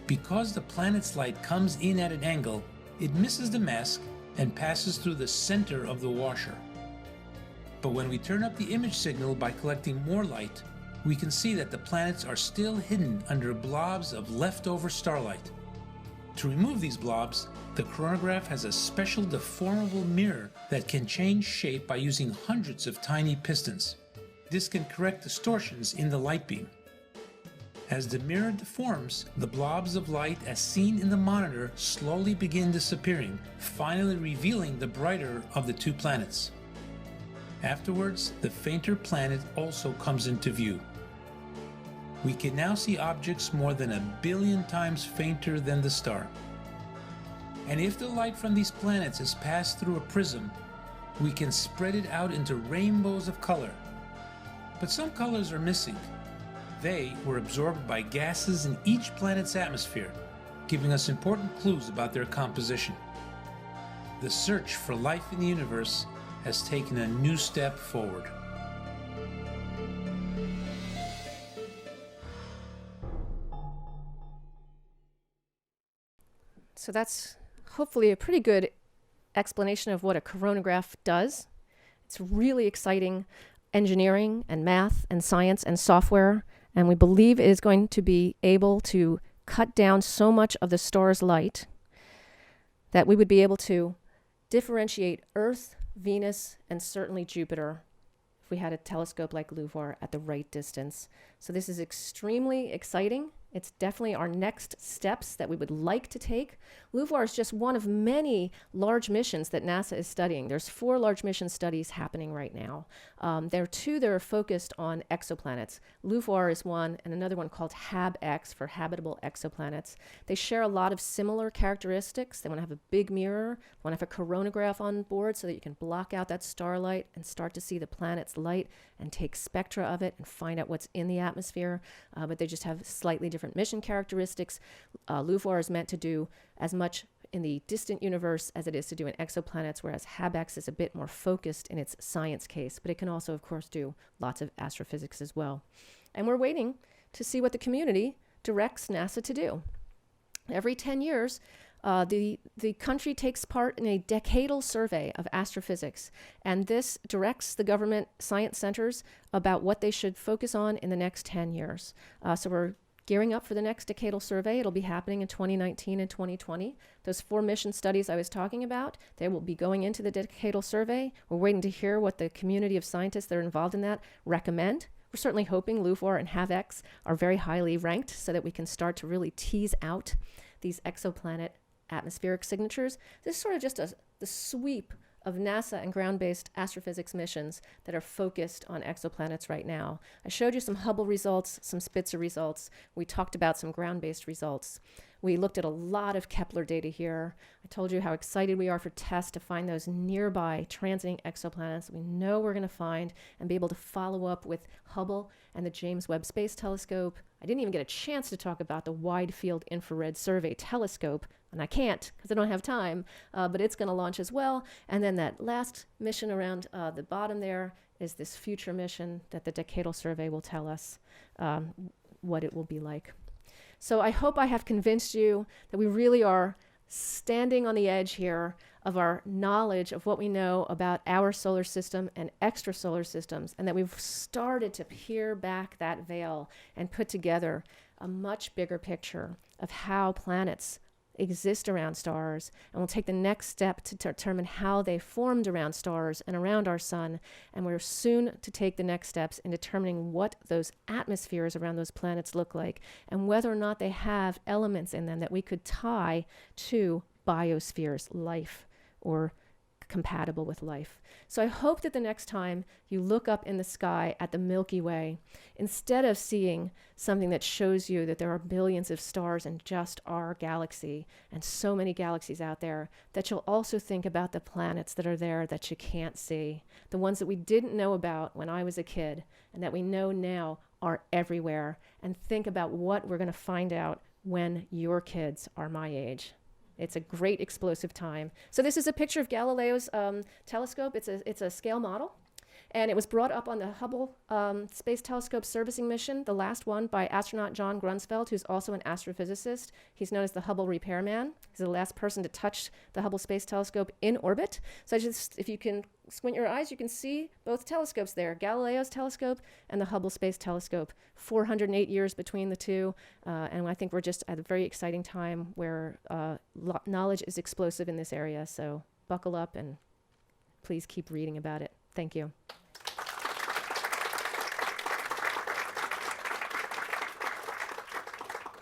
Because the planet's light comes in at an angle, it misses the mask and passes through the center of the washer. But when we turn up the image signal by collecting more light, we can see that the planets are still hidden under blobs of leftover starlight. To remove these blobs, the coronagraph has a special deformable mirror that can change shape by using hundreds of tiny pistons. This can correct distortions in the light beam. As the mirror deforms, the blobs of light as seen in the monitor slowly begin disappearing, finally revealing the brighter of the two planets. Afterwards, the fainter planet also comes into view. We can now see objects more than 1 billion times fainter than the star. And if the light from these planets is passed through a prism, we can spread it out into rainbows of color. But some colors are missing. They were absorbed by gases in each planet's atmosphere, giving us important clues about their composition. The search for life in the universe has taken a new step forward. So that's hopefully a pretty good explanation of what a coronagraph does. It's really exciting engineering and math and science and software, and we believe it is going to be able to cut down so much of the star's light that we would be able to differentiate Earth, Venus, and certainly Jupiter if we had a telescope like LUVOIR at the right distance. So this is extremely exciting. It's definitely our next steps that we would like to take. LUVOIR is just one of many large missions that NASA is studying. There's 4 large mission studies happening right now. There are 2 that are focused on exoplanets. LUVOIR is one, and another one called HabEx for habitable exoplanets. They share a lot of similar characteristics. They want to have a big mirror, want to have a coronagraph on board so that you can block out that starlight and start to see the planet's light and take spectra of it and find out what's in the atmosphere. But they just have slightly different mission characteristics. LUVOIR is meant to do as much in the distant universe as it is to do in exoplanets, whereas HabEx is a bit more focused in its science case, but it can also, of course, do lots of astrophysics as well. And we're waiting to see what the community directs NASA to do. Every 10 years, the country takes part in a decadal survey of astrophysics, and this directs the government science centers about what they should focus on in the next 10 years. So we're gearing up for the next decadal survey. It'll be happening in 2019 and 2020. Those 4 mission studies I was talking about, they will be going into the decadal survey. We're waiting to hear what the community of scientists that are involved in that recommend. We're certainly hoping LUVOIR and HabEx are very highly ranked so that we can start to really tease out these exoplanet atmospheric signatures. This is sort of just the sweep of NASA and ground-based astrophysics missions that are focused on exoplanets right now. I showed you some Hubble results, some Spitzer results. We talked about some ground-based results. We looked at a lot of Kepler data here. I told you how excited we are for TESS to find those nearby transiting exoplanets we know we're going to find and be able to follow up with Hubble and the James Webb Space Telescope. I didn't even get a chance to talk about the Wide Field Infrared Survey Telescope, and I can't because I don't have time, but it's going to launch as well. And then that last mission around the bottom there is this future mission that the decadal survey will tell us what it will be like. So I hope I have convinced you that we really are standing on the edge here of our knowledge of what we know about our solar system and extrasolar systems, and that we've started to peel back that veil and put together a much bigger picture of how planets exist around stars, and we'll take the next step to determine how they formed around stars and around our sun, and we're soon to take the next steps in determining what those atmospheres around those planets look like and whether or not they have elements in them that we could tie to biospheres, life, or compatible with life. So I hope that the next time you look up in the sky at the Milky Way, instead of seeing something that shows you that there are billions of stars in just our galaxy and so many galaxies out there, that you'll also think about the planets that are there that you can't see, the ones that we didn't know about when I was a kid and that we know now are everywhere, and think about what we're going to find out when your kids are my age. It's a great explosive time. So this is a picture of Galileo's telescope. It's a scale model. And it was brought up on the Hubble Space Telescope servicing mission, the last one by astronaut John Grunsfeld, who's also an astrophysicist. He's known as the Hubble repairman. He's the last person to touch the Hubble Space Telescope in orbit. So just, if you can squint your eyes, you can see both telescopes there, Galileo's telescope and the Hubble Space Telescope. 408 years between the two, and I think we're just at a very exciting time where knowledge is explosive in this area. So buckle up and please keep reading about it. Thank you.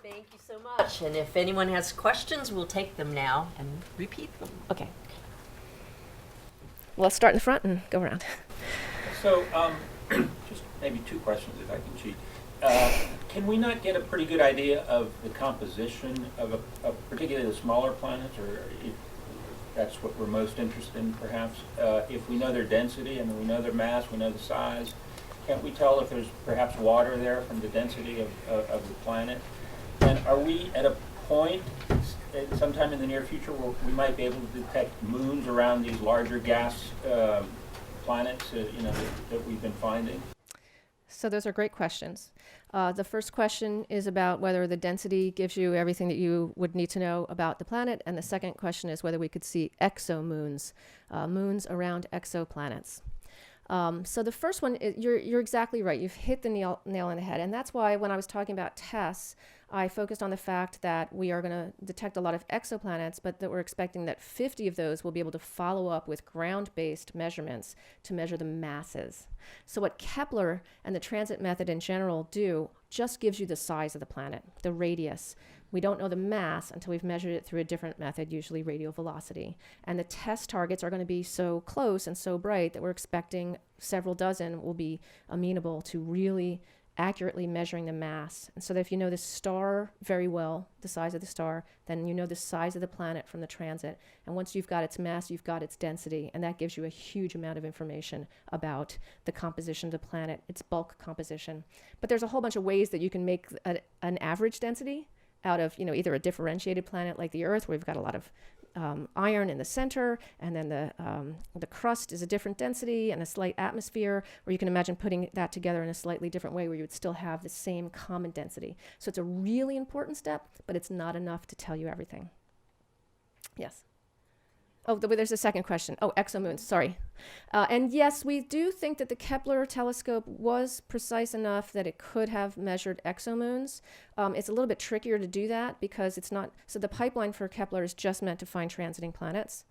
Thank you so much. And if anyone has questions, we'll take them now and repeat them. Okay. Well, let's start in the front and go around. So, just maybe two questions if I can cheat. Can we not get a pretty good idea of the composition of particularly the smaller planets, or if that's what we're most interested in, perhaps? If we know their density, I mean, we know their mass, we know the size, can't we tell if there's perhaps water there from the density of the planet? And are we at a point sometime in the near future where we might be able to detect moons around these larger gas planets, that we've been finding? So those are great questions. The first question is about whether the density gives you everything that you would need to know about the planet, and the second question is whether we could see exomoons, moons around exoplanets. So the first one, you're exactly right. You've hit the nail on the head, and that's why when I was talking about TESS, I focused on the fact that we are going to detect a lot of exoplanets, but that we're expecting that 50 of those will be able to follow up with ground-based measurements to measure the masses. So what Kepler and the transit method in general do just gives you the size of the planet, the radius. We don't know the mass until we've measured it through a different method, usually radial velocity. And the TESS targets are going to be so close and so bright that we're expecting several dozen will be amenable to really accurately measuring the mass. And so that if you know the star very well, the size of the star, then you know the size of the planet from the transit. And once you've got its mass, you've got its density. And that gives you a huge amount of information about the composition of the planet, its bulk composition. But there's a whole bunch of ways that you can make an average density out of, either a differentiated planet like the Earth, where we've got a lot of iron in the center, and then the crust is a different density and a slight atmosphere, or you can imagine putting that together in a slightly different way where you would still have the same common density. So it's a really important step, but it's not enough to tell you everything. Yes? Oh, there's a second question. Oh, exomoons, sorry. And yes, we do think that the Kepler telescope was precise enough that it could have measured exomoons. It's a little bit trickier to do that because it's not, so the pipeline for Kepler is just meant to find transiting planets.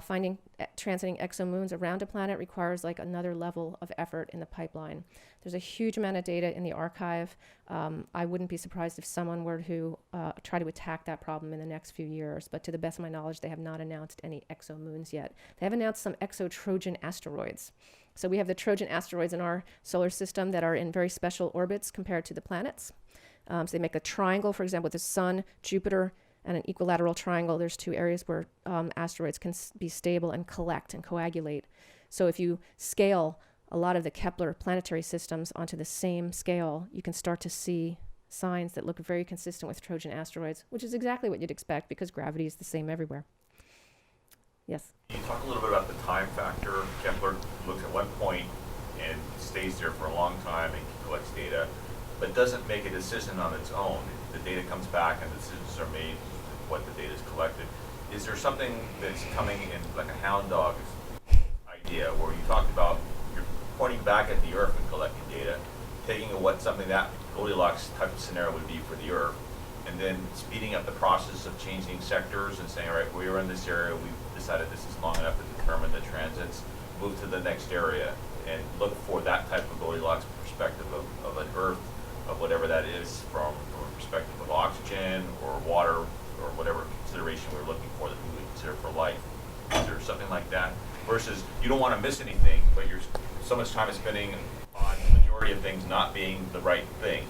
Finding transiting exomoons around a planet requires like another level of effort in the pipeline. There's a huge amount of data in the archive. I wouldn't be surprised if someone were to try to attack that problem in the next few years, but to the best of my knowledge, they have not announced any exomoons yet. They have announced some exo-Trojan asteroids. So we have the Trojan asteroids in our solar system that are in very special orbits compared to the planets. So they make a triangle, for example, with the Sun, Jupiter, and an equilateral triangle. There's two areas where asteroids can be stable and collect and coagulate. So if you scale a lot of the Kepler planetary systems onto the same scale, you can start to see signs that look very consistent with Trojan asteroids, which is exactly what you'd expect because gravity is the same everywhere. Yes? Can you talk a little bit about the time factor? Kepler looks at one point and stays there for a long time and collects data, but doesn't make a decision on its own. The data comes back and decisions are made what the data is collected. Is there something that's coming in like a hound dog idea where you talked about you're pointing back at the Earth and collecting data, taking something that Goldilocks type of scenario would be for the Earth, and then speeding up the process of changing sectors and saying, all right, we're in this area, we've decided this is long enough to determine the transits, move to the next area, and look for that type of Goldilocks perspective of an Earth, of whatever that is, from a perspective of oxygen or water or whatever consideration we're looking for that we would consider for life. Is there something like that? Versus you don't want to miss anything, but you're so much time is spending on the majority of things not being the right thing.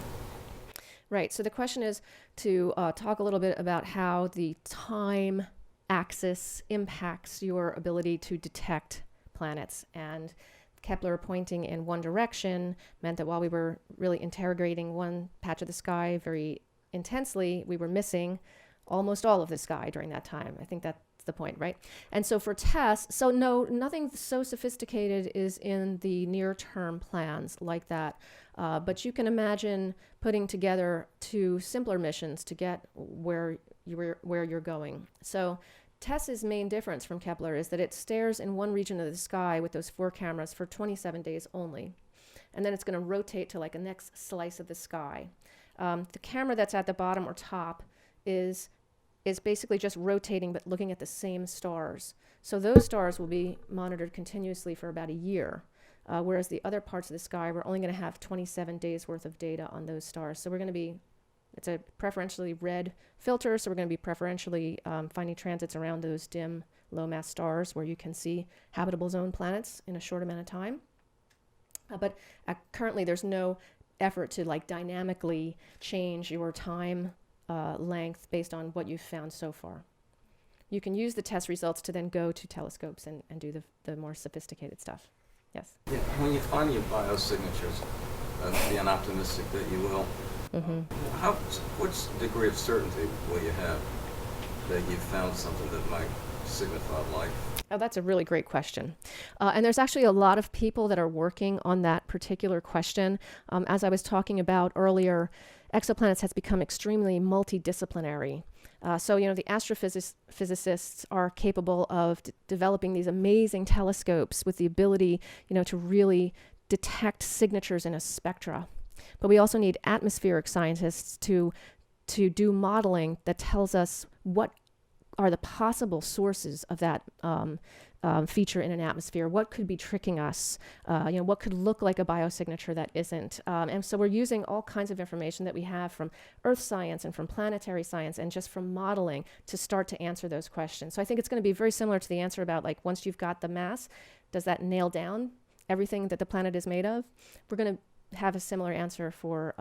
Right. So the question is to talk a little bit about how the time axis impacts your ability to detect planets. And Kepler pointing in one direction meant that while we were really interrogating one patch of the sky very intensely, we were missing almost all of the sky during that time. I think that's the point, right? And so for TESS, so no, nothing so sophisticated is in the near-term plans like that. But you can imagine putting together two simpler missions to get where you're going. So TESS's main difference from Kepler is that it stares in one region of the sky with those 4 cameras for 27 days only. And then it's going to rotate to like a next slice of the sky. The camera that's at the bottom or top is basically just rotating but looking at the same stars. So those stars will be monitored continuously for about a year, whereas the other parts of the sky, we're only going to have 27 days worth of data on those stars. So we're going to be, it's a preferentially red filter, so we're going to be preferentially finding transits around those dim, low-mass stars where you can see habitable zone planets in a short amount of time. But currently there's no effort to like dynamically change your time length based on what you've found so far. You can use the TESS results to then go to telescopes and do the more sophisticated stuff. Yes? Yeah, when you find your biosignatures, being optimistic that you will, what degree of certainty will you have that you've found something that might signify life? Oh, that's a really great question. And there's actually a lot of people that are working on that particular question. As I was talking about earlier, exoplanets has become extremely multidisciplinary. So, the astrophysicists are capable of developing these amazing telescopes with the ability, to really detect signatures in a spectra. But we also need atmospheric scientists to do modeling that tells us what are the possible sources of that feature in an atmosphere. What could be tricking us? What could look like a biosignature that isn't? And so we're using all kinds of information that we have from Earth science and from planetary science and just from modeling to start to answer those questions. So I think it's going to be very similar to the answer about like once you've got the mass, does that nail down everything that the planet is made of? We're going to have a similar answer for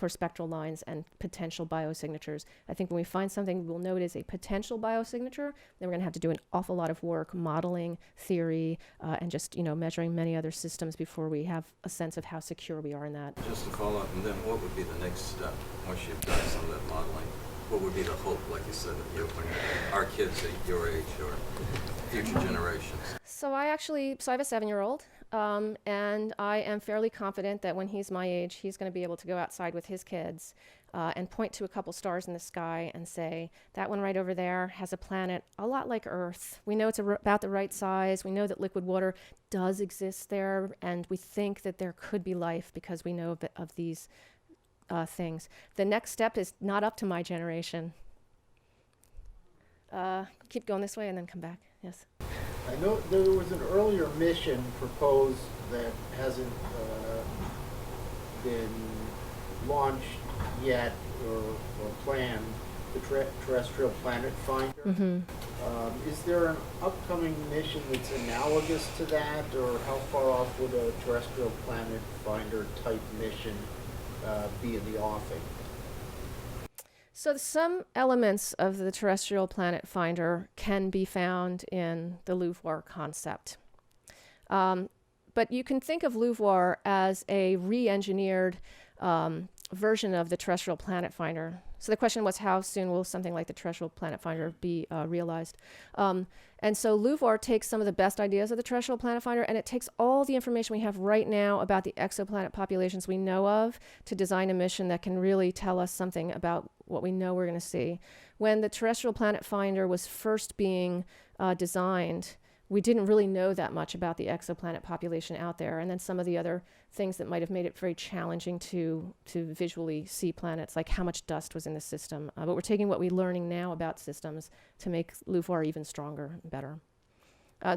spectral lines and potential biosignatures. I think when we find something we'll know it is a potential biosignature, then we're going to have to do an awful lot of work modeling, theory, and just measuring many other systems before we have a sense of how secure we are in that. Just to follow up, and then what would be the next step once you've done some of that modeling? What would be the hope, like you said, when our kids at your age or future generations? So I have a 7-year-old. And I am fairly confident that when he's my age, he's going to be able to go outside with his kids and point to a couple stars in the sky and say, that one right over there has a planet a lot like Earth. We know it's about the right size. We know that liquid water does exist there, and we think that there could be life because we know of these things. The next step is not up to my generation. Keep going this way and then come back. Yes. I know there was an earlier mission proposed that hasn't been launched yet or planned, the Terrestrial Planet Finder. Mm-hmm. Is there an upcoming mission that's analogous to that, or how far off would a Terrestrial Planet Finder type mission be in the offing? So some elements of the Terrestrial Planet Finder can be found in the LUVOIR concept. But you can think of LUVOIR as a re-engineered version of the Terrestrial Planet Finder. So the question was, how soon will something like the Terrestrial Planet Finder be realized? And so LUVOIR takes some of the best ideas of the Terrestrial Planet Finder, and it takes all the information we have right now about the exoplanet populations we know of to design a mission that can really tell us something about what we know we're going to see. When the Terrestrial Planet Finder was first being designed, we didn't really know that much about the exoplanet population out there, and then some of the other things that might have made it very challenging to visually see planets, like how much dust was in the system. But we're taking what we're learning now about systems to make LUVOIR even stronger and better.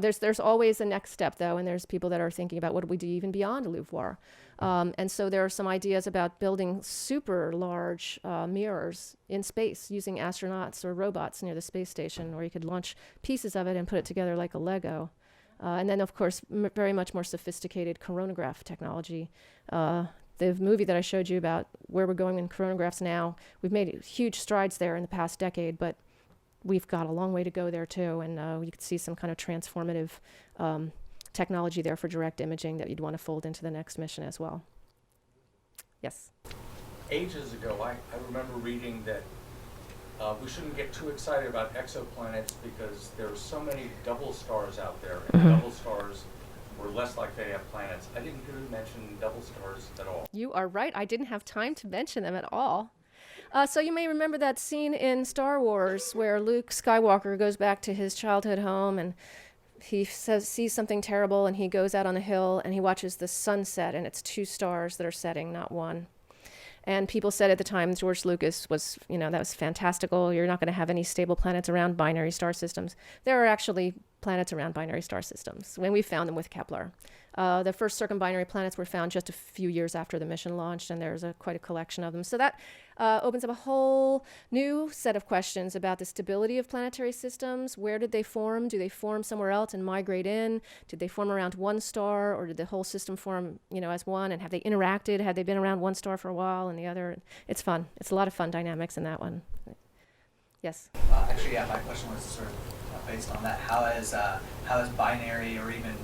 There's always a next step, though, and there's people that are thinking about what do we do even beyond LUVOIR. And so there are some ideas about building super large mirrors in space using astronauts or robots near the space station, or you could launch pieces of it and put it together like a Lego. And then, of course, very much more sophisticated coronagraph technology. The movie that I showed you about where we're going in coronagraphs now, we've made huge strides there in the past decade, but we've got a long way to go there too, and you could see some kind of transformative technology there for direct imaging that you'd want to fold into the next mission as well. Yes? Ages ago, I remember reading that we shouldn't get too excited about exoplanets because there are so many double stars out there, and double stars were less likely to have planets. I didn't hear you mention double stars at all. You are right. I didn't have time to mention them at all. So you may remember that scene in Star Wars where Luke Skywalker goes back to his childhood home and he sees something terrible, and he goes out on the hill and he watches the sunset, and it's 2 stars that are setting, not 1. And people said at the time, George Lucas was, that was fantastical. You're not going to have any stable planets around binary star systems. There are actually planets around binary star systems when we found them with Kepler. The first circumbinary planets were found just a few years after the mission launched, and there's quite a collection of them. So that opens up a whole new set of questions about the stability of planetary systems. Where did they form? Do they form somewhere else and migrate in? Did they form around one star, or did the whole system form, as one? And have they interacted? Had they been around one star for a while and the other? It's fun. It's a lot of fun dynamics in that one. Yes? Actually, yeah, my question was sort of based on that. How is binary or even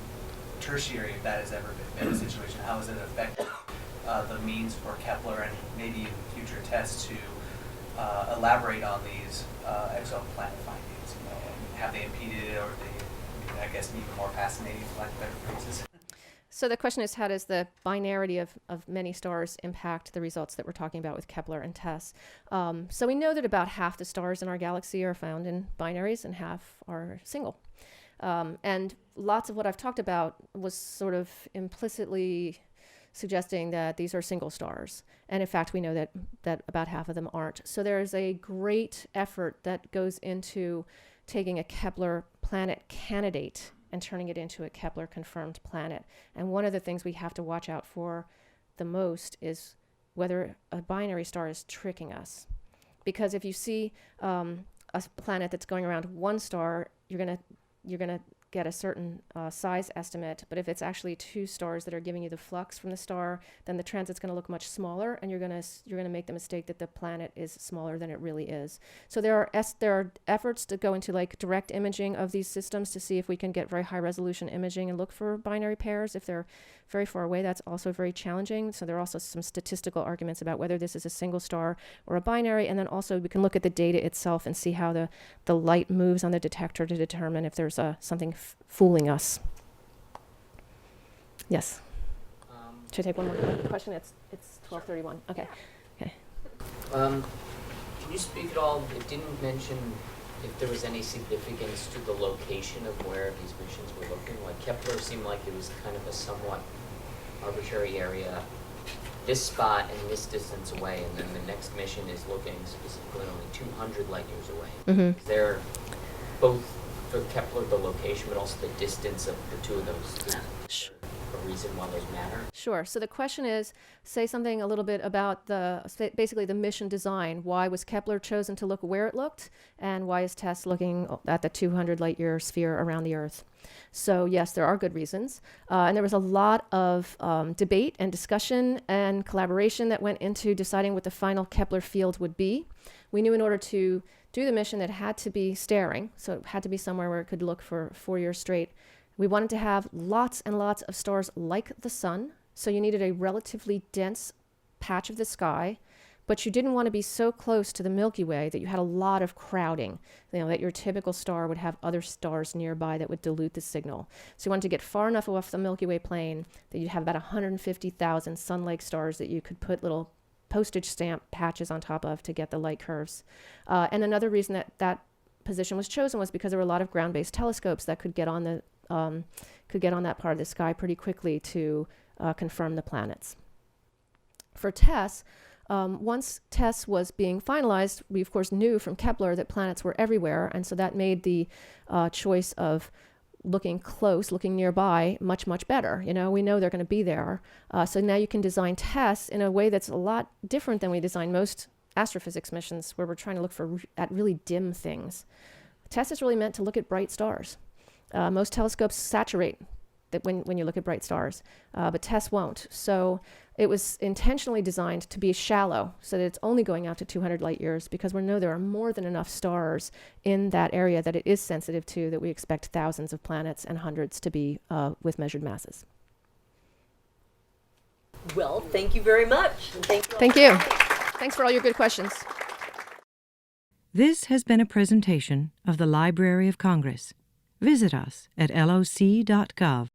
tertiary, if that has ever been a situation, how has it affected the means for Kepler and maybe even future tests to elaborate on these exoplanet findings? Have they impeded it, or they, I guess, even more fascinating, for lack of better phrases? So the question is, how does the binarity of many stars impact the results that we're talking about with Kepler and TESS? So we know that about half the stars in our galaxy are found in binaries and half are single. And lots of what I've talked about was sort of implicitly suggesting that these are single stars. And in fact, we know that about half of them aren't. So there's a great effort that goes into taking a Kepler planet candidate and turning it into a Kepler confirmed planet. And one of the things we have to watch out for the most is whether a binary star is tricking us. Because if you see a planet that's going around one star, you're gonna get a certain size estimate, but if it's actually 2 stars that are giving you the flux from the star, then the transit's going to look much smaller, and you're going to make the mistake that the planet is smaller than it really is. So there are efforts to go into like direct imaging of these systems to see if we can get very high resolution imaging and look for binary pairs. If they're very far away, that's also very challenging. So there are also some statistical arguments about whether this is a single star or a binary, and then also we can look at the data itself and see how the light moves on the detector to determine if there's something fooling us. Yes. Should I take one more question? It's 12:31. Okay. Can you speak at all? It didn't mention if there was any significance to the location of where these missions were looking. Like Kepler seemed like it was kind of a somewhat arbitrary area, this spot and this distance away, and then the next mission is looking specifically only 200 light years away. Mm-hmm. Is there both for Kepler the location, but also the distance of the two of those? A reason why those matter? Sure. So the question is, say something a little bit about basically the mission design. Why was Kepler chosen to look where it looked, and why is TESS looking at the 200 light year sphere around the Earth? So yes, there are good reasons. And there was a lot of debate and discussion and collaboration that went into deciding what the final Kepler field would be. We knew in order to do the mission that it had to be staring, so it had to be somewhere where it could look for 4 years straight. We wanted to have lots and lots of stars like the sun, so you needed a relatively dense patch of the sky, but you didn't want to be so close to the Milky Way that you had a lot of crowding, that your typical star would have other stars nearby that would dilute the signal. So you wanted to get far enough off the Milky Way plane that you'd have about 150,000 sun-like stars that you could put little postage stamp patches on top of to get the light curves. And another reason that position was chosen was because there were a lot of ground-based telescopes that could get on that part of the sky pretty quickly to confirm the planets. For TESS, once TESS was being finalized, we of course knew from Kepler that planets were everywhere, and so that made the choice of looking close, looking nearby, much, much better. We know they're going to be there. So now you can design TESS in a way that's a lot different than we design most astrophysics missions, where we're trying to look at really dim things. TESS is really meant to look at bright stars. Most telescopes saturate that when you look at bright stars, but TESS won't. So it was intentionally designed to be shallow, so that it's only going out to 200 light years, because we know there are more than enough stars in that area that it is sensitive to, that we expect thousands of planets and hundreds to be with measured masses. Well, thank you very much. Thank you. Thanks for all your good questions. This has been a presentation of the Library of Congress. Visit us at loc.gov.